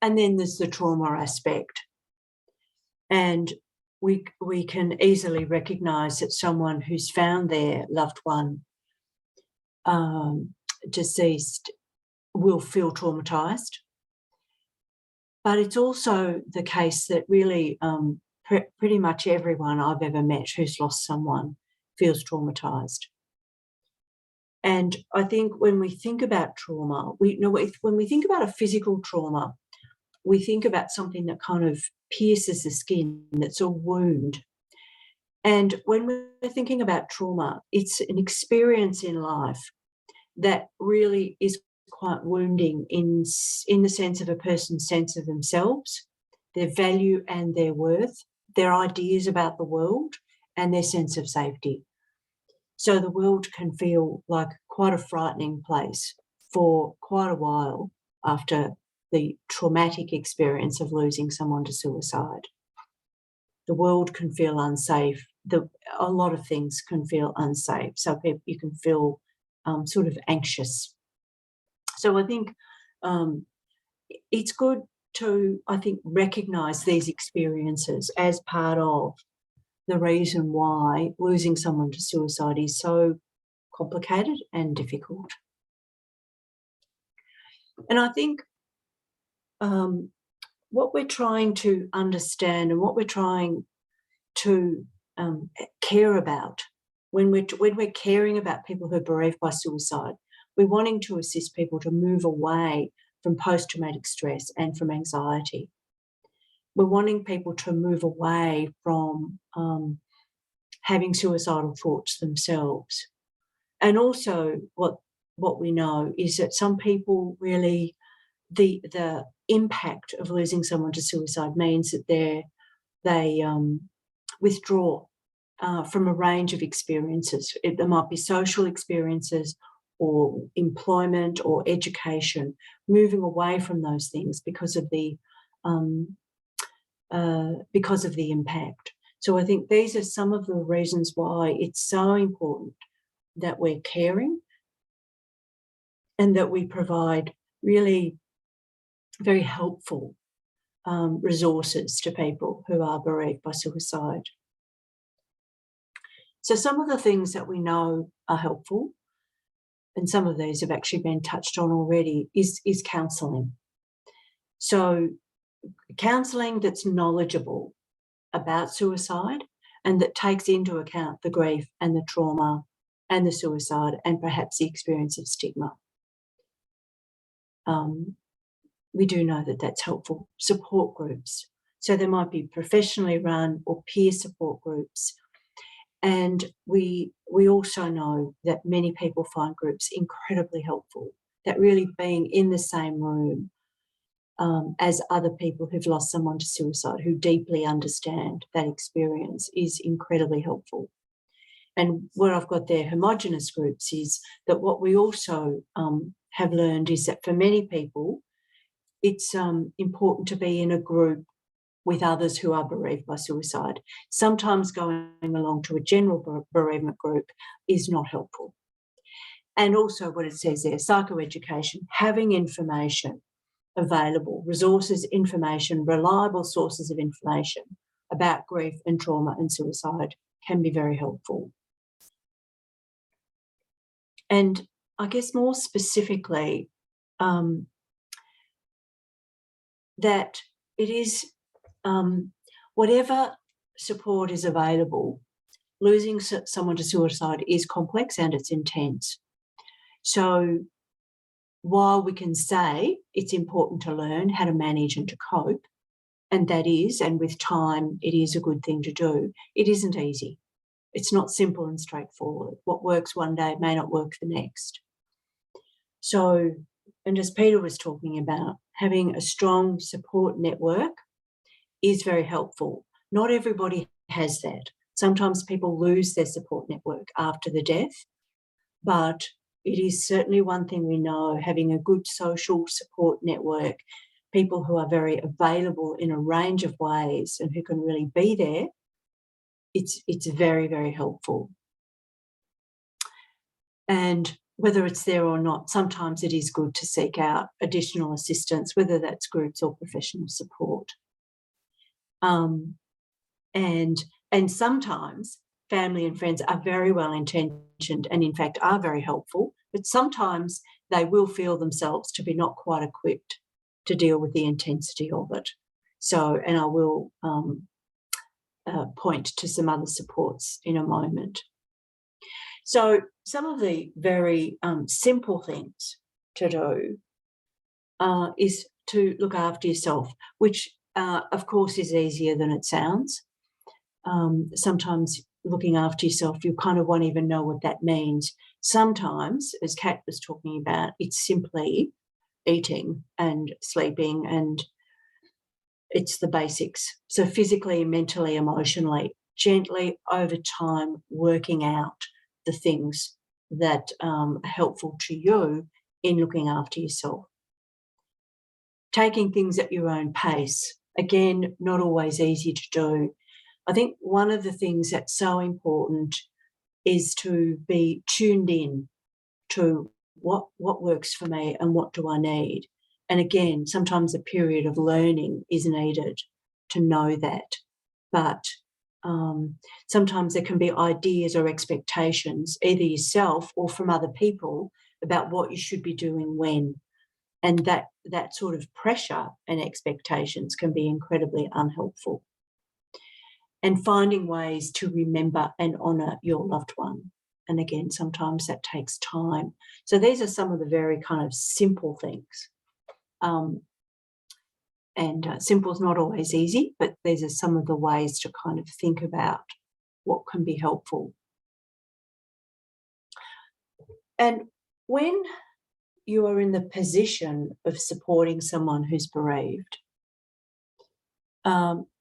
And then there's the trauma aspect. And we can easily recognise that someone who's found their loved one deceased will feel traumatised. But it's also the case that really pretty much everyone I've ever met who's lost someone feels traumatised. And I think when we think about trauma, when we think about a physical trauma, we think about something that kind of pierces the skin, that's a wound. And when we're thinking about trauma, it's an experience in life that really is quite wounding in the sense of a person's sense of themselves, their value and their worth, their ideas about the world and their sense of safety. So the world can feel like quite a frightening place for quite a while after the traumatic experience of losing someone to suicide. The world can feel unsafe. A lot of things can feel unsafe. So you can feel sort of anxious. So I think it's good to, recognise these experiences as part of the reason why losing someone to suicide is so complicated and difficult. And I think what we're trying to understand and what we're trying to care about when we're caring about people who are bereaved by suicide, we're wanting to assist people to move away from post-traumatic stress and from anxiety. We're wanting people to move away from having suicidal thoughts themselves. And also what we know is that some people really, the impact of losing someone to suicide means that they withdraw from a range of experiences. There might be social experiences or employment or education, moving away from those things because of the impact. So I think these are some of the reasons why it's so important that we're caring and that we provide really very helpful resources to people who are bereaved by suicide. So some of the things that we know are helpful, and some of these have actually been touched on already, is counselling. So counselling that's knowledgeable about suicide and that takes into account the grief and the trauma and the suicide and perhaps the experience of stigma. We do know that that's helpful. Support groups. So there might be professionally run or peer support groups. And we also know that many people find groups incredibly helpful, that really being in the same room as other people who've lost someone to suicide, who deeply understand that experience, is incredibly helpful. And what I've got there, homogenous groups, is that what we also have learned is that for many people, it's important to be in a group with others who are bereaved by suicide. Sometimes going along to a general bereavement group is not helpful. And also what it says there, psychoeducation, having information available, resources, information, reliable sources of information about grief and trauma and suicide can be very helpful. And I guess more specifically, that it is whatever support is available, losing someone to suicide is complex and it's intense. So while we can say it's important to learn how to manage and to cope, and that is, and with time, it is a good thing to do, it isn't easy. It's not simple and straightforward. What works one day may not work the next. So, and as Peter was talking about, having a strong support network is very helpful. Not everybody has that. Sometimes people lose their support network after the death, but it is certainly one thing we know, having a good social support network, people who are very available in a range of ways and who can really be there, it's very, very helpful. And whether it's there or not, sometimes it is good to seek out additional assistance, whether that's groups or professional support. And sometimes family and friends are very well intentioned and in fact are very helpful, but sometimes they will feel themselves to be not quite equipped to deal with the intensity of it. So, and I will point to some other supports in a moment. So some of the very simple things to do is to look after yourself, which of course is easier than it sounds. Sometimes looking after yourself, you kind of won't even know what that means. Sometimes, as Kat was talking about, it's simply eating and sleeping, and it's the basics. So physically, mentally, emotionally, gently over time working out the things that are helpful to you in looking after yourself. Taking things at your own pace, again, not always easy to do. I think one of the things that's so important is to be tuned in to what works for me and what do I need. And again, sometimes a period of learning is needed to know that. But sometimes there can be ideas or expectations, either yourself or from other people, about what you should be doing when. And that sort of pressure and expectations can be incredibly unhelpful. And finding ways to remember and honour your loved one. And again, sometimes that takes time. So these are some of the very kind of simple things. Simple is not always easy, but these are some of the ways to kind of think about what can be helpful. And when you are in the position of supporting someone who's bereaved,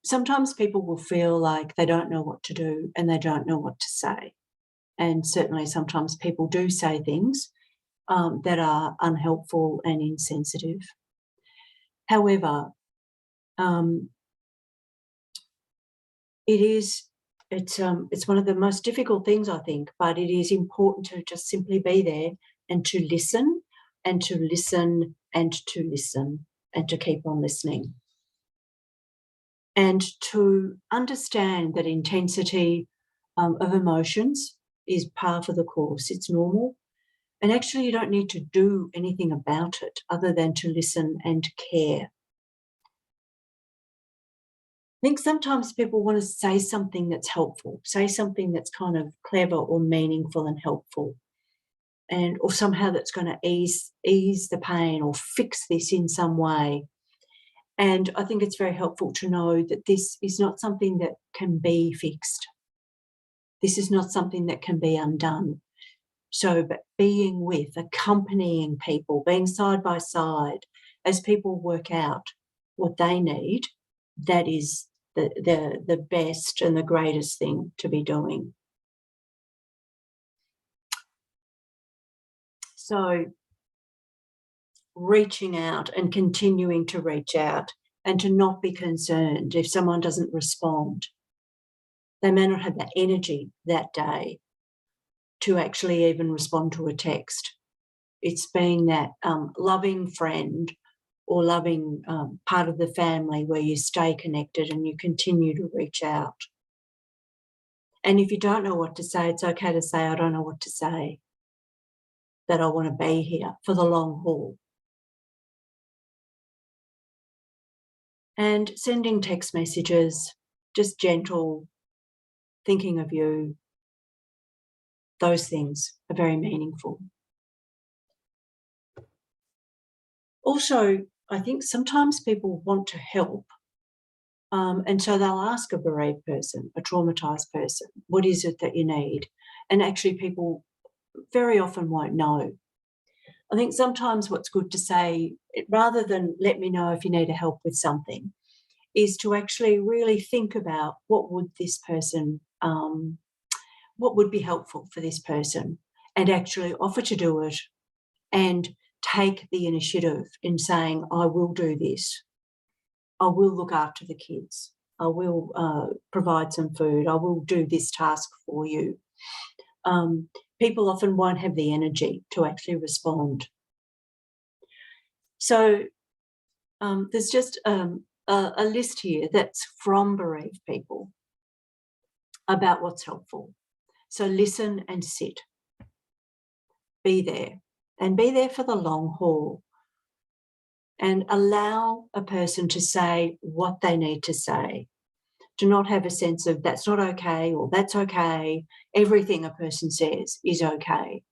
sometimes people will feel like they don't know what to do and they don't know what to say. And certainly sometimes people do say things that are unhelpful and insensitive. However, it's one of the most difficult things, I think, but it is important to just simply be there and to listen and to listen and to listen and to keep on listening. And to understand that intensity of emotions is par for the course. It's normal. And actually you don't need to do anything about it other than to listen and care. I think sometimes people want to say something that's helpful, say something that's kind of clever or meaningful and helpful, or somehow that's going to ease the pain or fix this in some way. And I think it's very helpful to know that this is not something that can be fixed. This is not something that can be undone. So, but being with, accompanying people, being side by side as people work out what they need, that is the best and the greatest thing to be doing. So reaching out and continuing to reach out and to not be concerned if someone doesn't respond. They may not have the energy that day to actually even respond to a text. It's being that loving friend or loving part of the family where you stay connected and you continue to reach out. And if you don't know what to say, it's okay to say, I don't know what to say, that I want to be here for the long haul. And sending text messages, just gentle, thinking of you, those things are very meaningful. Also, I think sometimes people want to help, and so they'll ask a bereaved person, a traumatised person, what is it that you need? And actually people very often won't know. I think sometimes what's good to say, rather than let me know if you need help with something, is to actually really think about what would this person, what would be helpful for this person, and actually offer to do it and take the initiative in saying, I will do this. I will look after the kids. I will provide some food. I will do this task for you. People often won't have the energy to actually respond. So there's just a list here that's from bereaved people about what's helpful. So listen and sit. Be there, and be there for the long haul, and allow a person to say what they need to say. Do not have a sense of that's not okay or that's okay. Everything a person says is okay.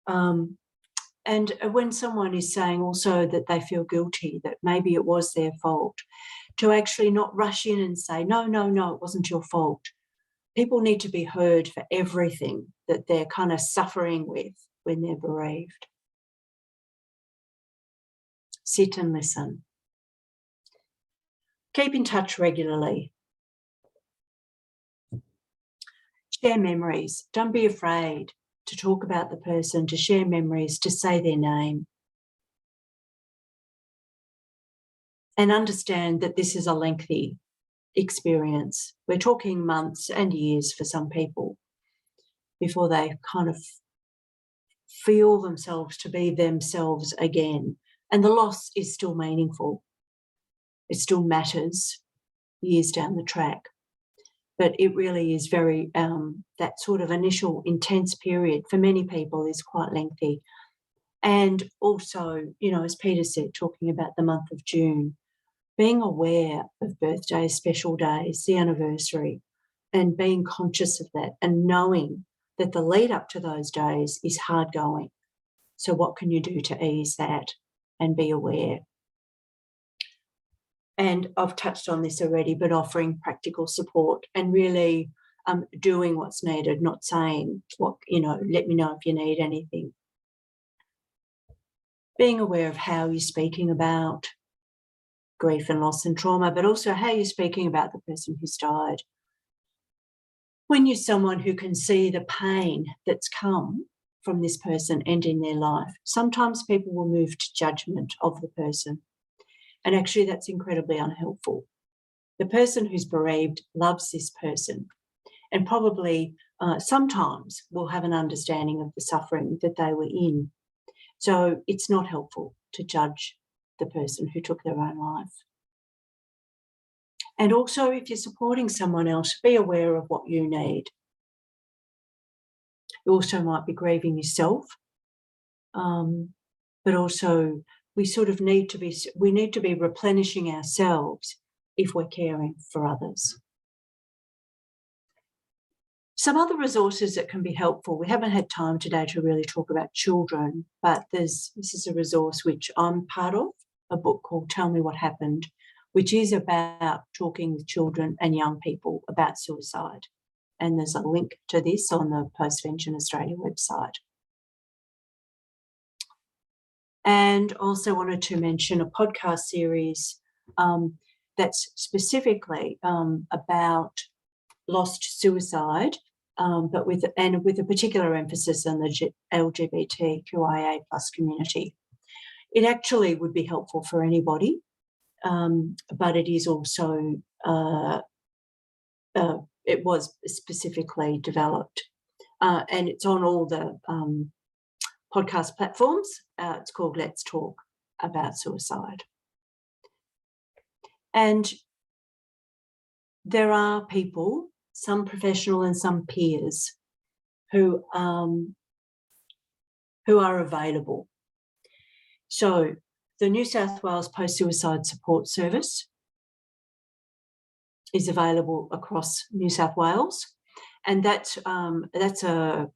And when someone is saying also that they feel guilty, that maybe it was their fault, to actually not rush in and say, no, it wasn't your fault. People need to be heard for everything that they're kind of suffering with when they're bereaved. Sit and listen. Keep in touch regularly. Share memories. Don't be afraid to talk about the person, to share memories, to say their name. And understand that this is a lengthy experience. We're talking months and years for some people before they kind of feel themselves to be themselves again. And the loss is still meaningful. It still matters years down the track. But it really is very, that sort of initial intense period for many people is quite lengthy. And also, you know, as Peter said, talking about the month of June, being aware of birthdays, special days, the anniversary, and being conscious of that and knowing that the lead up to those days is hard going. So what can you do to ease that and be aware? And I've touched on this already, but offering practical support and really doing what's needed, not saying, what, you know, let me know if you need anything. Being aware of how you're speaking about grief and loss and trauma, but also how you're speaking about the person who's died. When you're someone who can see the pain that's come from this person ending their life, sometimes people will move to judgment of the person. And actually that's incredibly unhelpful. The person who's bereaved loves this person and probably sometimes will have an understanding of the suffering that they were in. So it's not helpful to judge the person who took their own life. And also, if you're supporting someone else, be aware of what you need. You also might be grieving yourself, but also we need to be replenishing ourselves if we're caring for others. Some other resources that can be helpful. We haven't had time today to really talk about children, but this is a resource which I'm part of, a book called Tell Me What Happened, which is about talking with children and young people about suicide. And there's a link to this on the Postvention Australia website. And also wanted to mention a podcast series that's specifically about lost suicide, but with a particular emphasis on the LGBTQIA+ community. It actually would be helpful for anybody, but it is also it was specifically developed, and it's on all the podcast platforms. It's called Let's Talk About Suicide. And there are people, some professional and some peers, who are available. So The New South Wales Post-Suicide Support Service is available across New South Wales, and that's a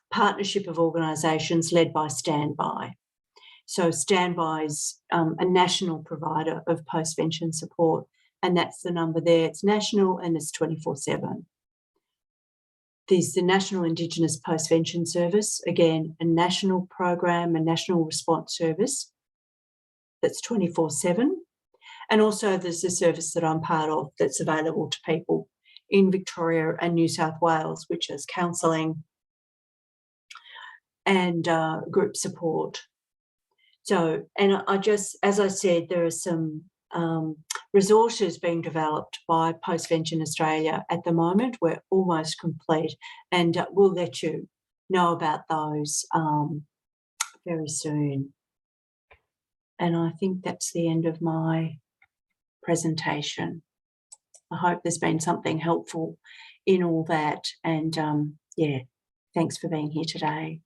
partnership of organisations led by Standby. So Standby is a national provider of postvention support, and that's the number there. It's national and it's 24/7. There's the National Indigenous Postvention Service, again, a national program, a national response service that's 24/7. And also there's the service that I'm part of that's available to people in Victoria and New South Wales, which is counselling and group support. So, and I just, as I said, there are some resources being developed by Postvention Australia at the moment. We're almost complete, and we'll let you know about those very soon. And I think that's the end of my presentation. I hope there's been something helpful in all that. And yeah, thanks for being here today.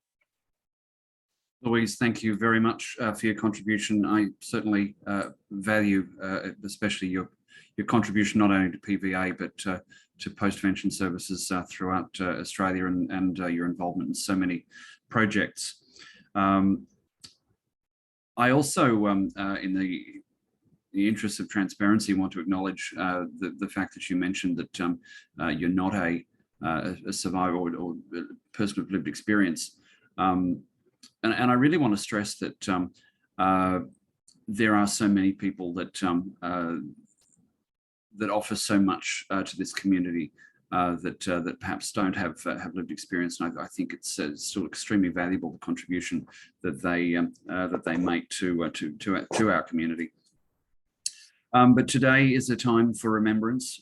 Louise, thank you very much for your contribution. I certainly value especially your contribution not only to PVA but to postvention services throughout Australia and your involvement in so many projects. I also, in the interest of transparency, want to acknowledge the fact that you mentioned that you're not a survivor or a person with lived experience. And I really want to stress that there are so many people that that offer so much to this community that perhaps don't have lived experience. And I think it's still extremely valuable, the contribution that they make to our community. But today is a time for remembrance.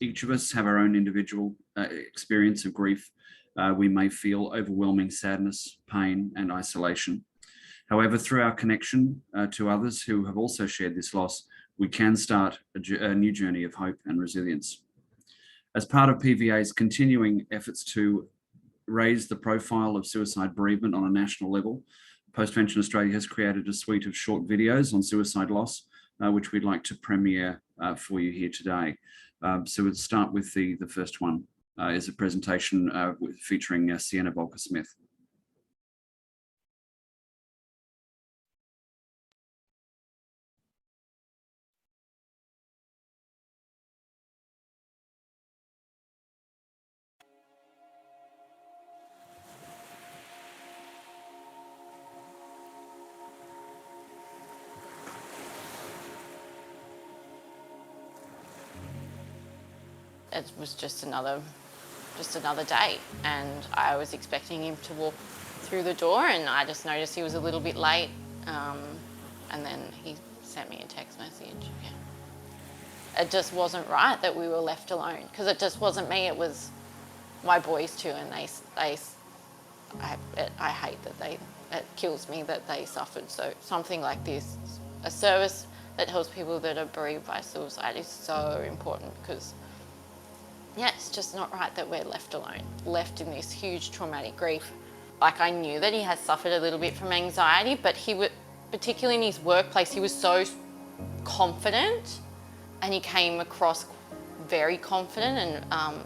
Each of us have our own individual experience of grief. We may feel overwhelming sadness, pain, and isolation. However, through our connection to others who have also shared this loss, we can start a new journey of hope and resilience. As part of PVA's continuing efforts to raise the profile of suicide bereavement on a national level, Postvention Australia has created a suite of short videos on suicide loss, which we'd like to premiere for you here today. So we'll start with the first one. Is a presentation featuring Sienna Volker-Smith. It was just another day, and I was expecting him to walk through the door, and I just noticed he was a little bit late, and then he sent me a text message. Yeah. It just wasn't right that we were left alone, because it just wasn't me, it was my boys too, and I hate that it kills me that they suffered. So something like this, a service that helps people that are bereaved by suicide, is so important, because yeah, it's just not right that we're left alone, left in this huge traumatic grief. Like, I knew that he had suffered a little bit from anxiety, but he would, particularly in his workplace, he was so confident, and he came across very confident and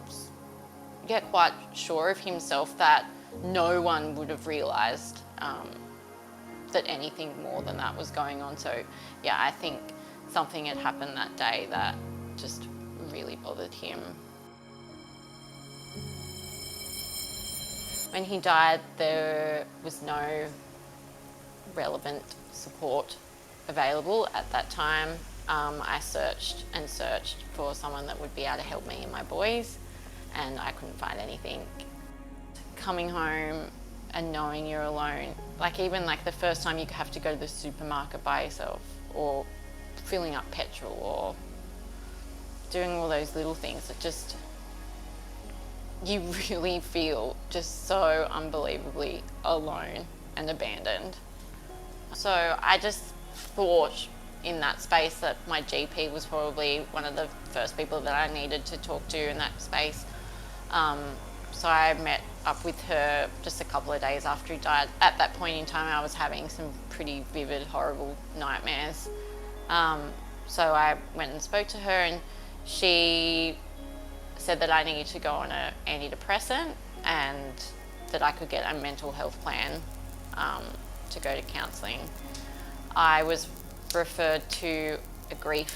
yeah, quite sure of himself that no one would have realised that anything more than that was going on. So yeah, I think something had happened that day that just really bothered him. When he died, there was no relevant support available at that time. I searched and searched for someone that would be able to help me and my boys, and I couldn't find anything. Coming home and knowing you're alone, like even like the first time you have to go to the supermarket by yourself, or filling up petrol, or doing all those little things, it just, you really feel just so unbelievably alone and abandoned. So I just thought in that space that my GP was probably one of the first people that I needed to talk to in that space. So I met up with her just a couple of days after he died. At that point in time, I was having some pretty vivid, horrible nightmares. So I went and spoke to her, and she said that I needed to go on an antidepressant and that I could get a mental health plan to go to counselling. I was referred to a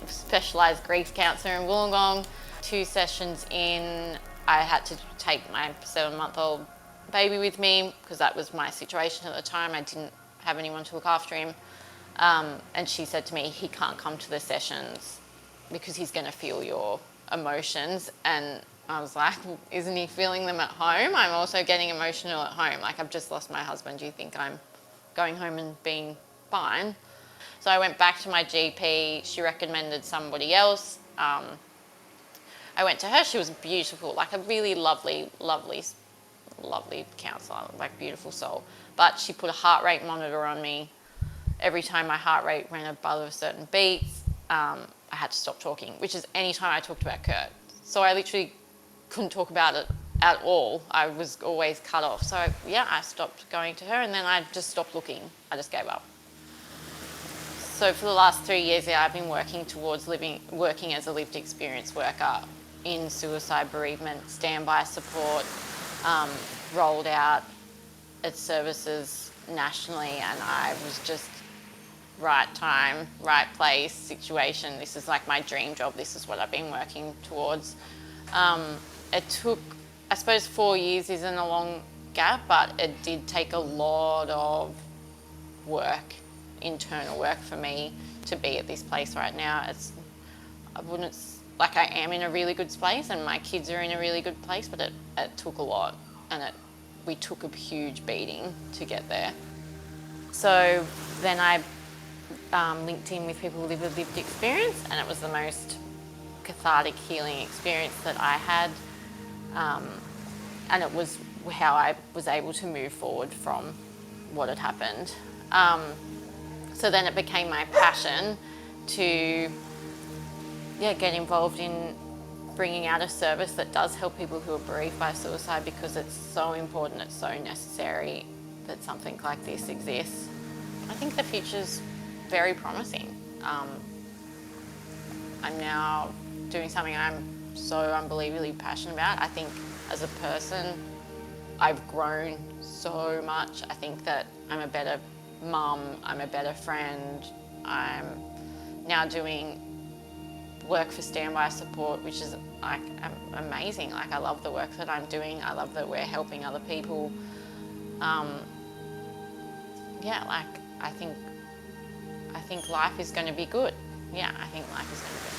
specialised grief counsellor in Wollongong. 2 sessions in, I had to take my 7-month-old baby with me because that was my situation at the time. I didn't have anyone to look after him. And she said to me, he can't come to the sessions because he's going to feel your emotions. And I was like, isn't he feeling them at home? I'm also getting emotional at home. Like, I've just lost my husband. Do you think I'm going home and being fine? So I went back to my GP. She recommended somebody else. I went to her. She was beautiful, like a really lovely, lovely, lovely counsellor, like beautiful soul. But she put a heart rate monitor on me. Every time my heart rate ran above a certain beat, I had to stop talking, which is any time I talked about Kurt. So I literally couldn't talk about it at all. I was always cut off. So yeah, I stopped going to her, and then I just stopped looking. I just gave up. So for the last 3 years, I've been working towards working as a lived experience worker in suicide bereavement, standby support, rolled out its services nationally, and I was just right time, right place, situation. This is like my dream job. This is what I've been working towards. It took, I suppose 4 years isn't a long gap, but it did take a lot of work, internal work for me to be at this place right now. I am in a really good place and my kids are in a really good place, but it took a lot, and we took a huge beating to get there. So then I linked in with people who live a lived experience, and it was the most cathartic, healing experience that I had, and it was how I was able to move forward from what had happened. So then it became my passion to get involved in bringing out a service that does help people who are bereaved by suicide, because it's so important, it's so necessary that something like this exists. I think the future's very promising. I'm now doing something I'm so unbelievably passionate about. I think as a person, I've grown so much. I think that I'm a better mum, I'm a better friend. I'm now doing work for standby support, which is like amazing. Like, I love the work that I'm doing. I love that we're helping other people. I think life is going to be good. Yeah, I think life is going to be good.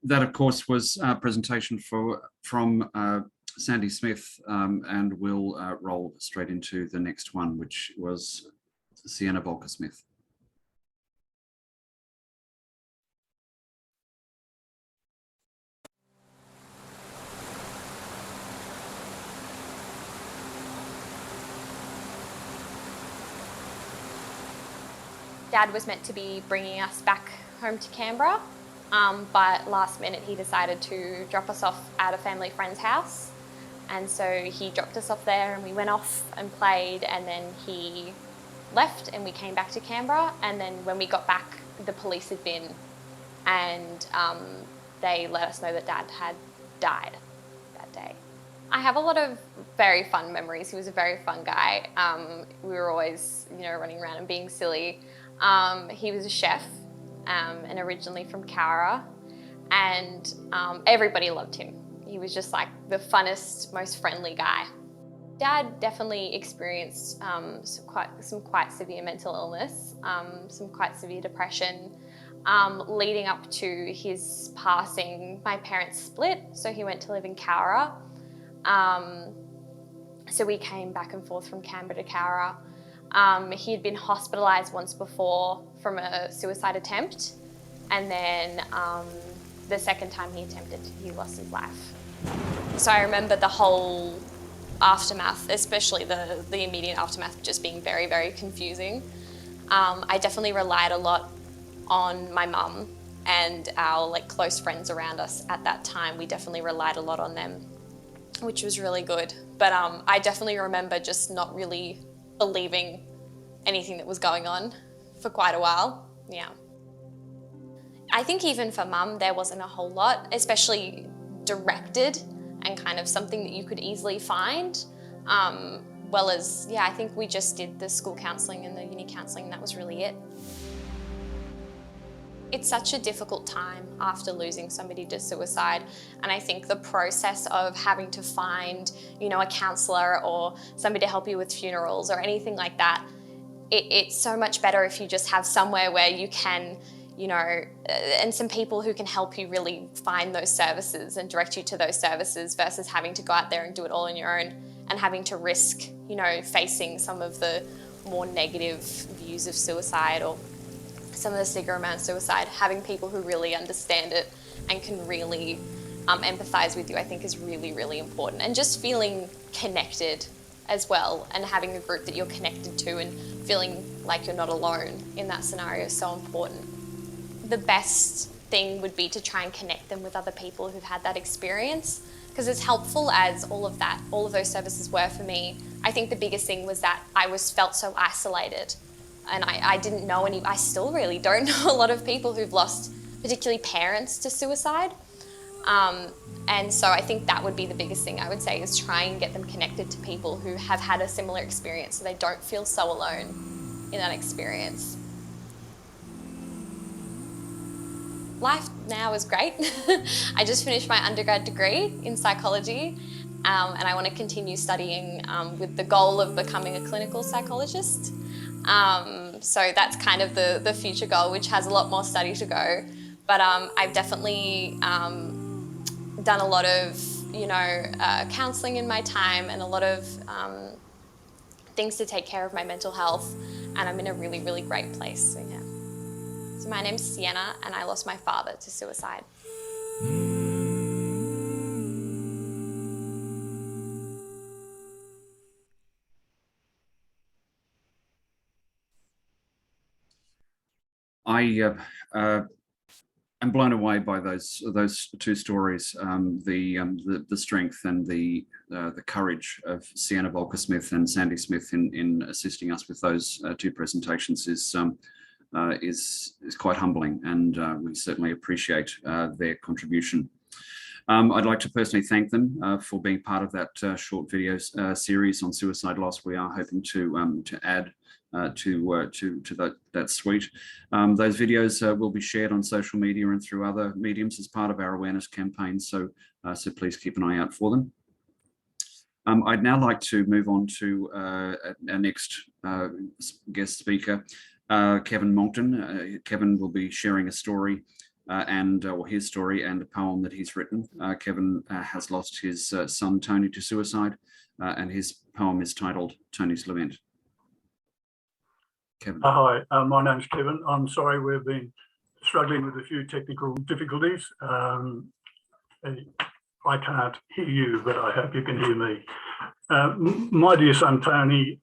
That, of course, was a presentation from Sandy Smith, and we'll roll straight into the next one, which was Sienna Volker-Smith. Dad was meant to be bringing us back home to Canberra, but last minute he decided to drop us off at a family friend's house. And so he dropped us off there and we went off and played, and then he left and we came back to Canberra. And then when we got back, the police had been, and they let us know that Dad had died that day. I have a lot of very fun memories. He was a very fun guy. We were always, running around and being silly. He was a chef, and originally from Cowra, and everybody loved him. He was just like the funnest, most friendly guy. Dad definitely experienced some quite severe mental illness, some quite severe depression. Leading up to his passing, my parents split, so he went to live in Cowra. So we came back and forth from Canberra to Cowra. He had been hospitalised once before from a suicide attempt, and then the second time he attempted, he lost his life. So I remember the whole aftermath, especially the immediate aftermath, just being very, very confusing. I definitely relied a lot on my mum and our close friends around us at that time. We definitely relied a lot on them, which was really good. But I definitely remember just not really believing anything that was going on for quite a while. Yeah. I think even for mum, there wasn't a whole lot, especially directed and kind of something that you could easily find. Well as, yeah, I think we just did the school counselling and the uni counselling, and that was really it. It's such a difficult time after losing somebody to suicide, and I think the process of having to find, a counsellor or somebody to help you with funerals or anything like that, it's so much better if you just have somewhere where you can, and some people who can help you really find those services and direct you to those services versus having to go out there and do it all on your own and having to risk, facing some of the more negative views of suicide or some of the stigma around suicide. Having people who really understand it and can really empathise with you, I think is really, really important. And just feeling connected as well, and having a group that you're connected to and feeling like you're not alone in that scenario is so important. The best thing would be to try and connect them with other people who've had that experience, because as helpful as all of those services were for me, I think the biggest thing was that I felt so isolated, and I didn't know I still really don't know a lot of people who've lost particularly parents to suicide. And so I think that would be the biggest thing I would say, is try and get them connected to people who have had a similar experience so they don't feel so alone in that experience. Life now is great. I just finished my undergrad degree in psychology, and I want to continue studying with the goal of becoming a clinical psychologist. So that's kind of the future goal, which has a lot more study to go. But I've definitely done a lot of, counselling in my time and a lot of things to take care of my mental health, and I'm in a really, really great place. So, yeah. So my name's Sienna, and I lost my father to suicide. I'm blown away by those two stories, the strength and the courage of Sienna Volker-Smith and Sandy Smith in assisting us with those two presentations is quite humbling, and we certainly appreciate their contribution. I'd like to personally thank them for being part of that short video series on suicide loss. We are hoping to add to that suite. Those videos will be shared on social media and through other mediums as part of our awareness campaign, so please keep an eye out for them. I'd now like to move on to our next guest speaker, Kevin Monckton. Kevin will be sharing a story or his story and a poem that he's written. Kevin has lost his son Tony to suicide, and his poem is titled Tony's Lament. Kevin. Hi, my name's Kevin. I'm sorry we've been struggling with a few technical difficulties. I can't hear you, but I hope you can hear me. My dear son Tony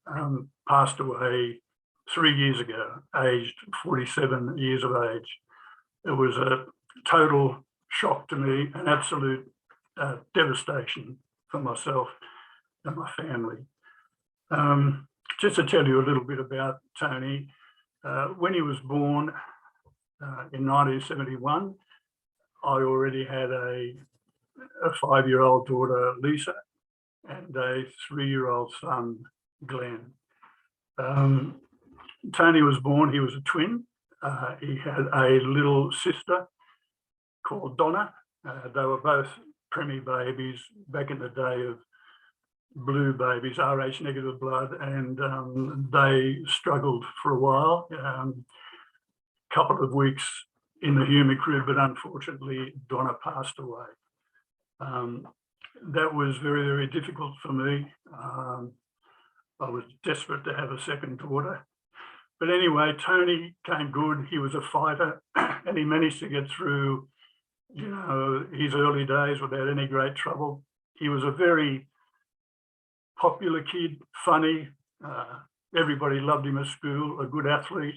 passed away 3 years ago, aged 47 years of age. It was a total shock to me, an absolute devastation for myself and my family. Just to tell you a little bit about Tony, when he was born in 1971, I already had a 5-year-old daughter, Lisa, and a 3-year-old son, Glenn. Tony was born, he was a twin. He had a little sister called Donna. They were both preemie babies back in the day of blue babies, Rh negative blood, and they struggled for a while, couple of weeks in the human crib, but unfortunately Donna passed away. That was very, very difficult for me. I was desperate to have a second daughter. But anyway, Tony came good. He was a fighter and he managed to get through, you know, his early days without any great trouble. He was a very popular kid, funny. Everybody loved him at school, a good athlete.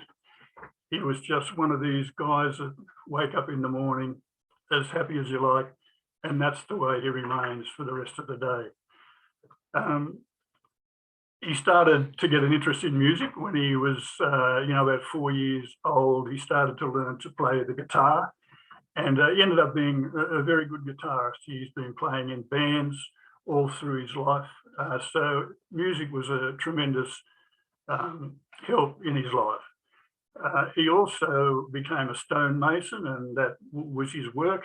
He was just one of these guys that wake up in the morning as happy as you like, and that's the way he remains for the rest of the day. He started to get an interest in music when he was, you know, about 4 years old. He started to learn to play the guitar, and he ended up being a very good guitarist. He's been playing in bands all through his life. So music was a tremendous help in his life. He also became a stonemason, and that was his work.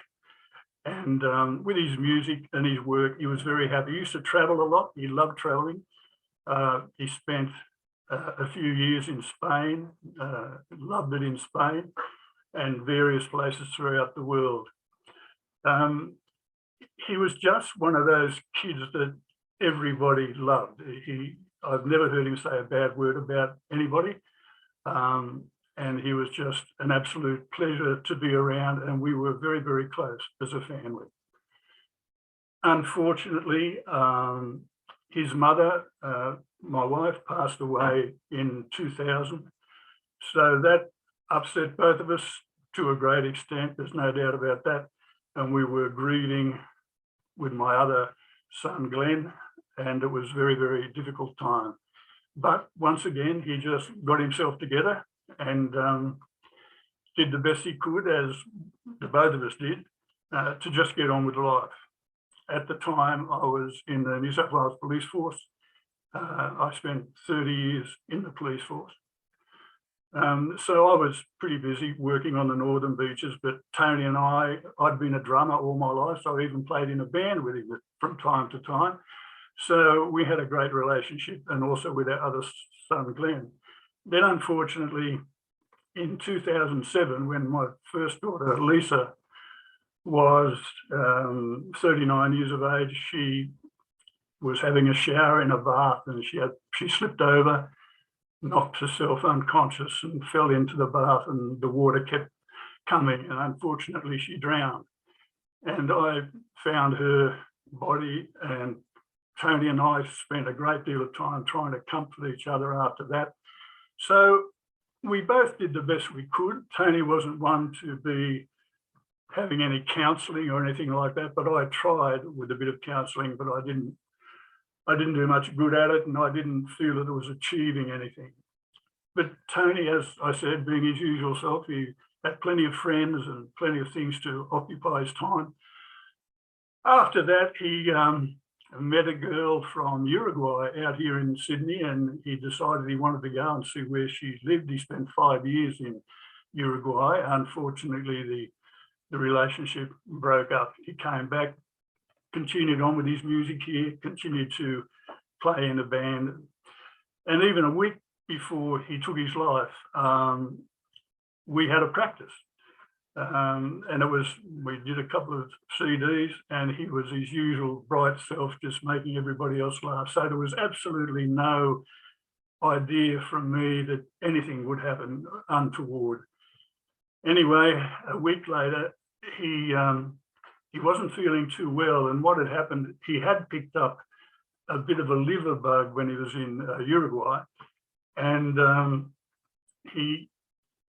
And with his music and his work, he was very happy. He used to travel a lot. He loved traveling. He spent a few years in Spain, loved it in Spain, and various places throughout the world. He was just one of those kids that everybody loved. I've never heard him say a bad word about anybody. And he was just an absolute pleasure to be around, and we were very, very close as a family. Unfortunately, his mother, my wife, passed away in 2000. So that upset both of us to a great extent. There's no doubt about that. And we were grieving with my other son, Glenn, and it was a very, very difficult time. But once again, he just got himself together and did the best he could, as the both of us did, to just get on with life. At the time, I was in the New South Wales Police Force. I spent 30 years in the police force. So I was pretty busy working on the Northern Beaches, but Tony and I'd been a drummer all my life, so I even played in a band with him from time to time. So we had a great relationship, and also with our other son, Glenn. Then unfortunately, in 2007, when my first daughter, Lisa, was 39 years of age, she was having a shower in a bath, and she slipped over, knocked herself unconscious and fell into the bath, and the water kept coming, and unfortunately she drowned. And I found her body, and Tony and I spent a great deal of time trying to comfort each other after that. So we both did the best we could. Tony wasn't one to be having any counselling or anything like that, but I tried with a bit of counselling, but I didn't do much good at it, and I didn't feel that it was achieving anything. But Tony, as I said, being his usual self, he had plenty of friends and plenty of things to occupy his time. After that, he met a girl from Uruguay out here in Sydney, and he decided he wanted to go and see where she lived. He spent 5 years in Uruguay. Unfortunately, the relationship broke up. He came back, continued on with his music here, continued to play in a band. And even a week before he took his life, we had a practice. And we did a couple of CDs, and he was his usual bright self, just making everybody else laugh. So there was absolutely no idea from me that anything would happen untoward. Anyway, a week later, he wasn't feeling too well, and what had happened, he had picked up a bit of a liver bug when he was in Uruguay, and he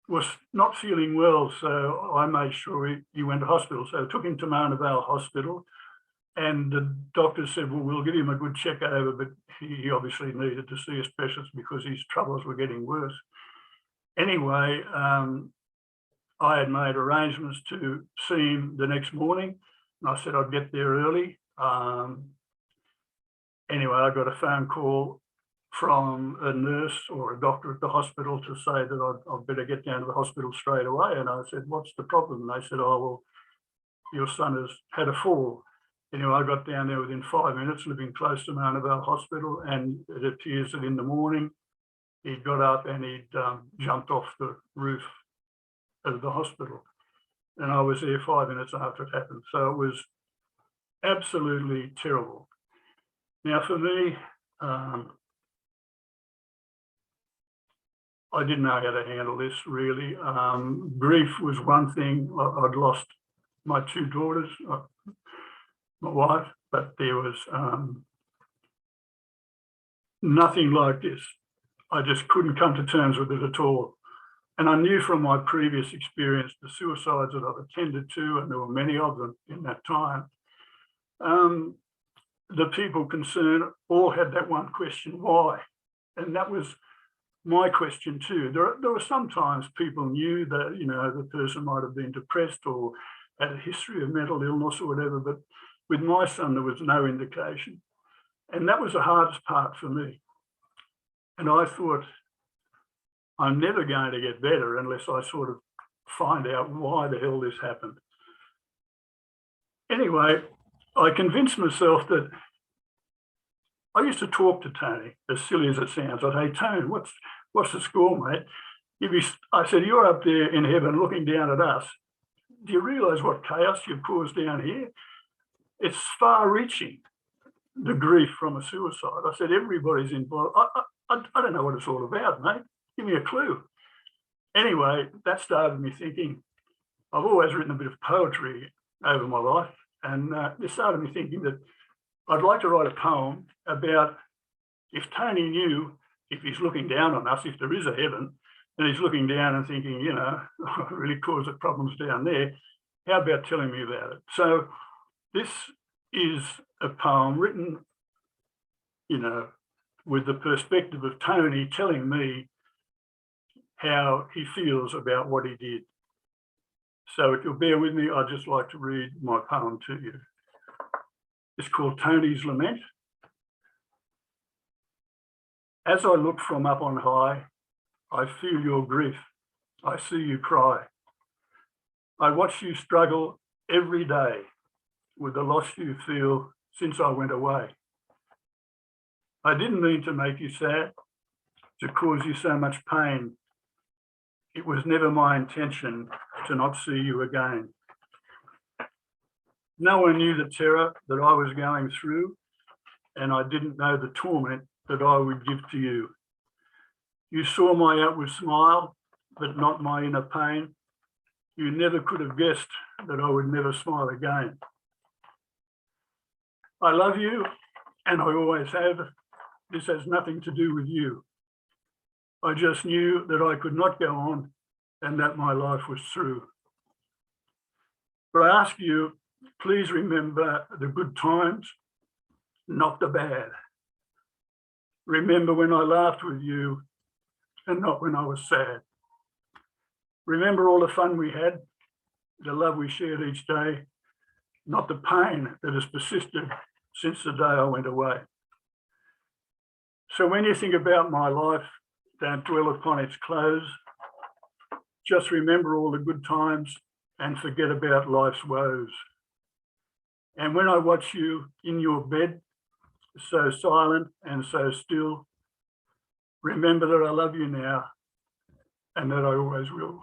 was not feeling well, so I made sure he went to hospital. So I took him to Mona Vale Hospital, and the doctor said, well, we'll give him a good check over, but he obviously needed to see a specialist because his troubles were getting worse. Anyway, I had made arrangements to see him the next morning, and I said I'd get there early. Anyway, I got a phone call from a nurse or a doctor at the hospital to say that I'd better get down to the hospital straight away. And I said, what's the problem? And they said, oh, well, your son has had a fall. Anyway, I got down there within 5 minutes, living close to Mona Vale Hospital, and it appears that in the morning he got up and he'd jumped off the roof of the hospital. And I was there 5 minutes after it happened. So it was absolutely terrible. Now, for me, I didn't know how to handle this really. Grief was one thing. I'd lost my two daughters, my wife, but there was nothing like this. I just couldn't come to terms with it at all. And I knew from my previous experience, the suicides that I've attended to, and there were many of them in that time, the people concerned all had that one question, why? And that was my question too. There were sometimes people knew that, you know, the person might have been depressed or had a history of mental illness or whatever, but with my son, there was no indication. And that was the hardest part for me. And I thought, I'm never going to get better unless I sort of find out why the hell this happened. Anyway, I convinced myself that I used to talk to Tony, as silly as it sounds. I'd say, Tony, what's the score, mate? I said, you're up there in heaven looking down at us. Do you realise what chaos you've caused down here? It's far-reaching, the grief from a suicide. I said, everybody's involved. I don't know what it's all about, mate. Give me a clue. Anyway, that started me thinking. I've always written a bit of poetry over my life, and it started me thinking that I'd like to write a poem about if Tony knew, if he's looking down on us, if there is a heaven, and he's looking down and thinking, you know, I really caused the problems down there, how about telling me about it? So this is a poem written, you know, with the perspective of Tony telling me how he feels about what he did. So if you'll bear with me, I'd just like to read my poem to you. It's called Tony's Lament. As I look from up on high, I feel your grief. I see you cry. I watch you struggle every day with the loss you feel since I went away. I didn't mean to make you sad, to cause you so much pain. It was never my intention to not see you again. No one knew the terror that I was going through, and I didn't know the torment that I would give to you. You saw my outward smile, but not my inner pain. You never could have guessed that I would never smile again. I love you, and I always have. This has nothing to do with you. I just knew that I could not go on and that my life was through. But I ask you, please remember the good times, not the bad. Remember when I laughed with you and not when I was sad. Remember all the fun we had, the love we shared each day, not the pain that has persisted since the day I went away. So when you think about my life, don't dwell upon its close. Just remember all the good times and forget about life's woes. And when I watch you in your bed, so silent and so still, remember that I love you now and that I always will.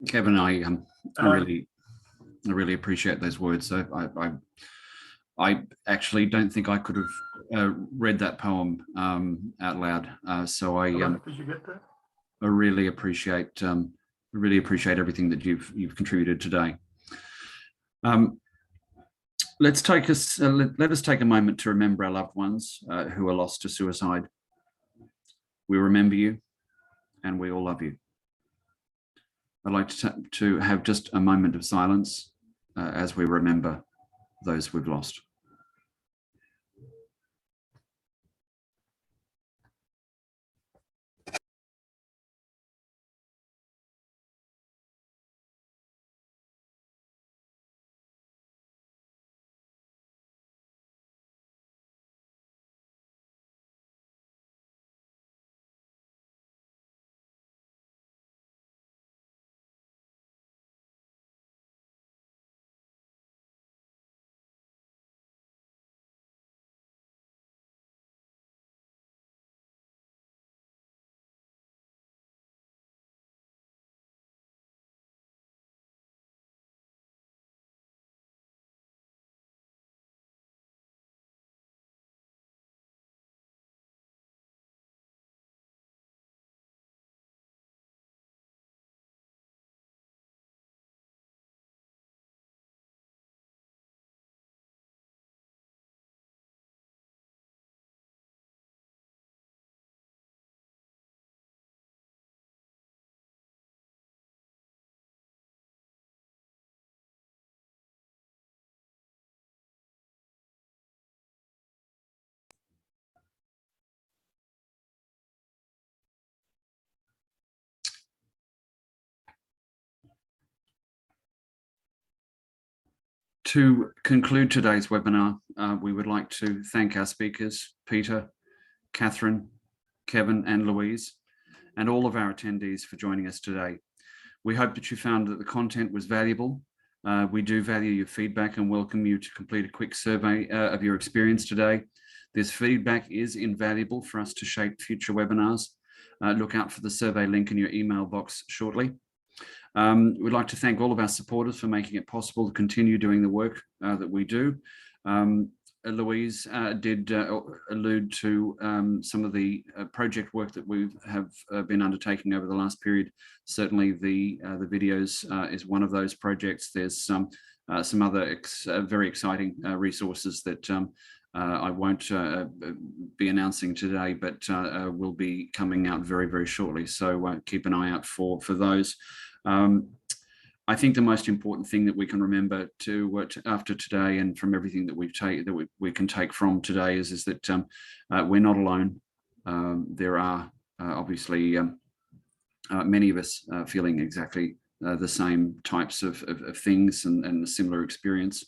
Kevin, I really appreciate those words. So I actually don't think I could have read that poem out loud. So Did you get that? I really appreciate everything that you've contributed today. Let us take a moment to remember our loved ones who are lost to suicide. We remember you, and we all love you. I'd like to have just a moment of silence as we remember those we've lost. To conclude today's webinar, we would like to thank our speakers, Peter, Catherine, Kevin and Louise, and all of our attendees for joining us today. We hope that you found that the content was valuable. We do value your feedback and welcome you to complete a quick survey of your experience today. This feedback is invaluable for us to shape future webinars. Look out for the survey link in your email box shortly. We'd like to thank all of our supporters for making it possible to continue doing the work that we do. Louise did allude to some of the project work that we have been undertaking over the last period. Certainly the videos is one of those projects. There's some other very exciting resources that I won't be announcing today, but will be coming out very, very shortly. So keep an eye out for those. I think the most important thing that we can remember to after today and from everything that we can take from today is that we're not alone. There are obviously many of us feeling exactly the same types of things and a similar experience.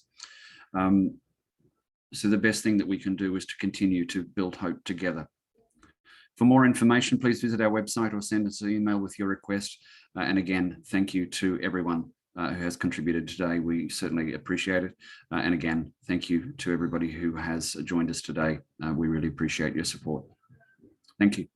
So the best thing that we can do is to continue to build hope together. For more information, please visit our website or send us an email with your request. And again, thank you to everyone who has contributed today. We certainly appreciate it. And again, thank you to everybody who has joined us today. We really appreciate your support. Thank you.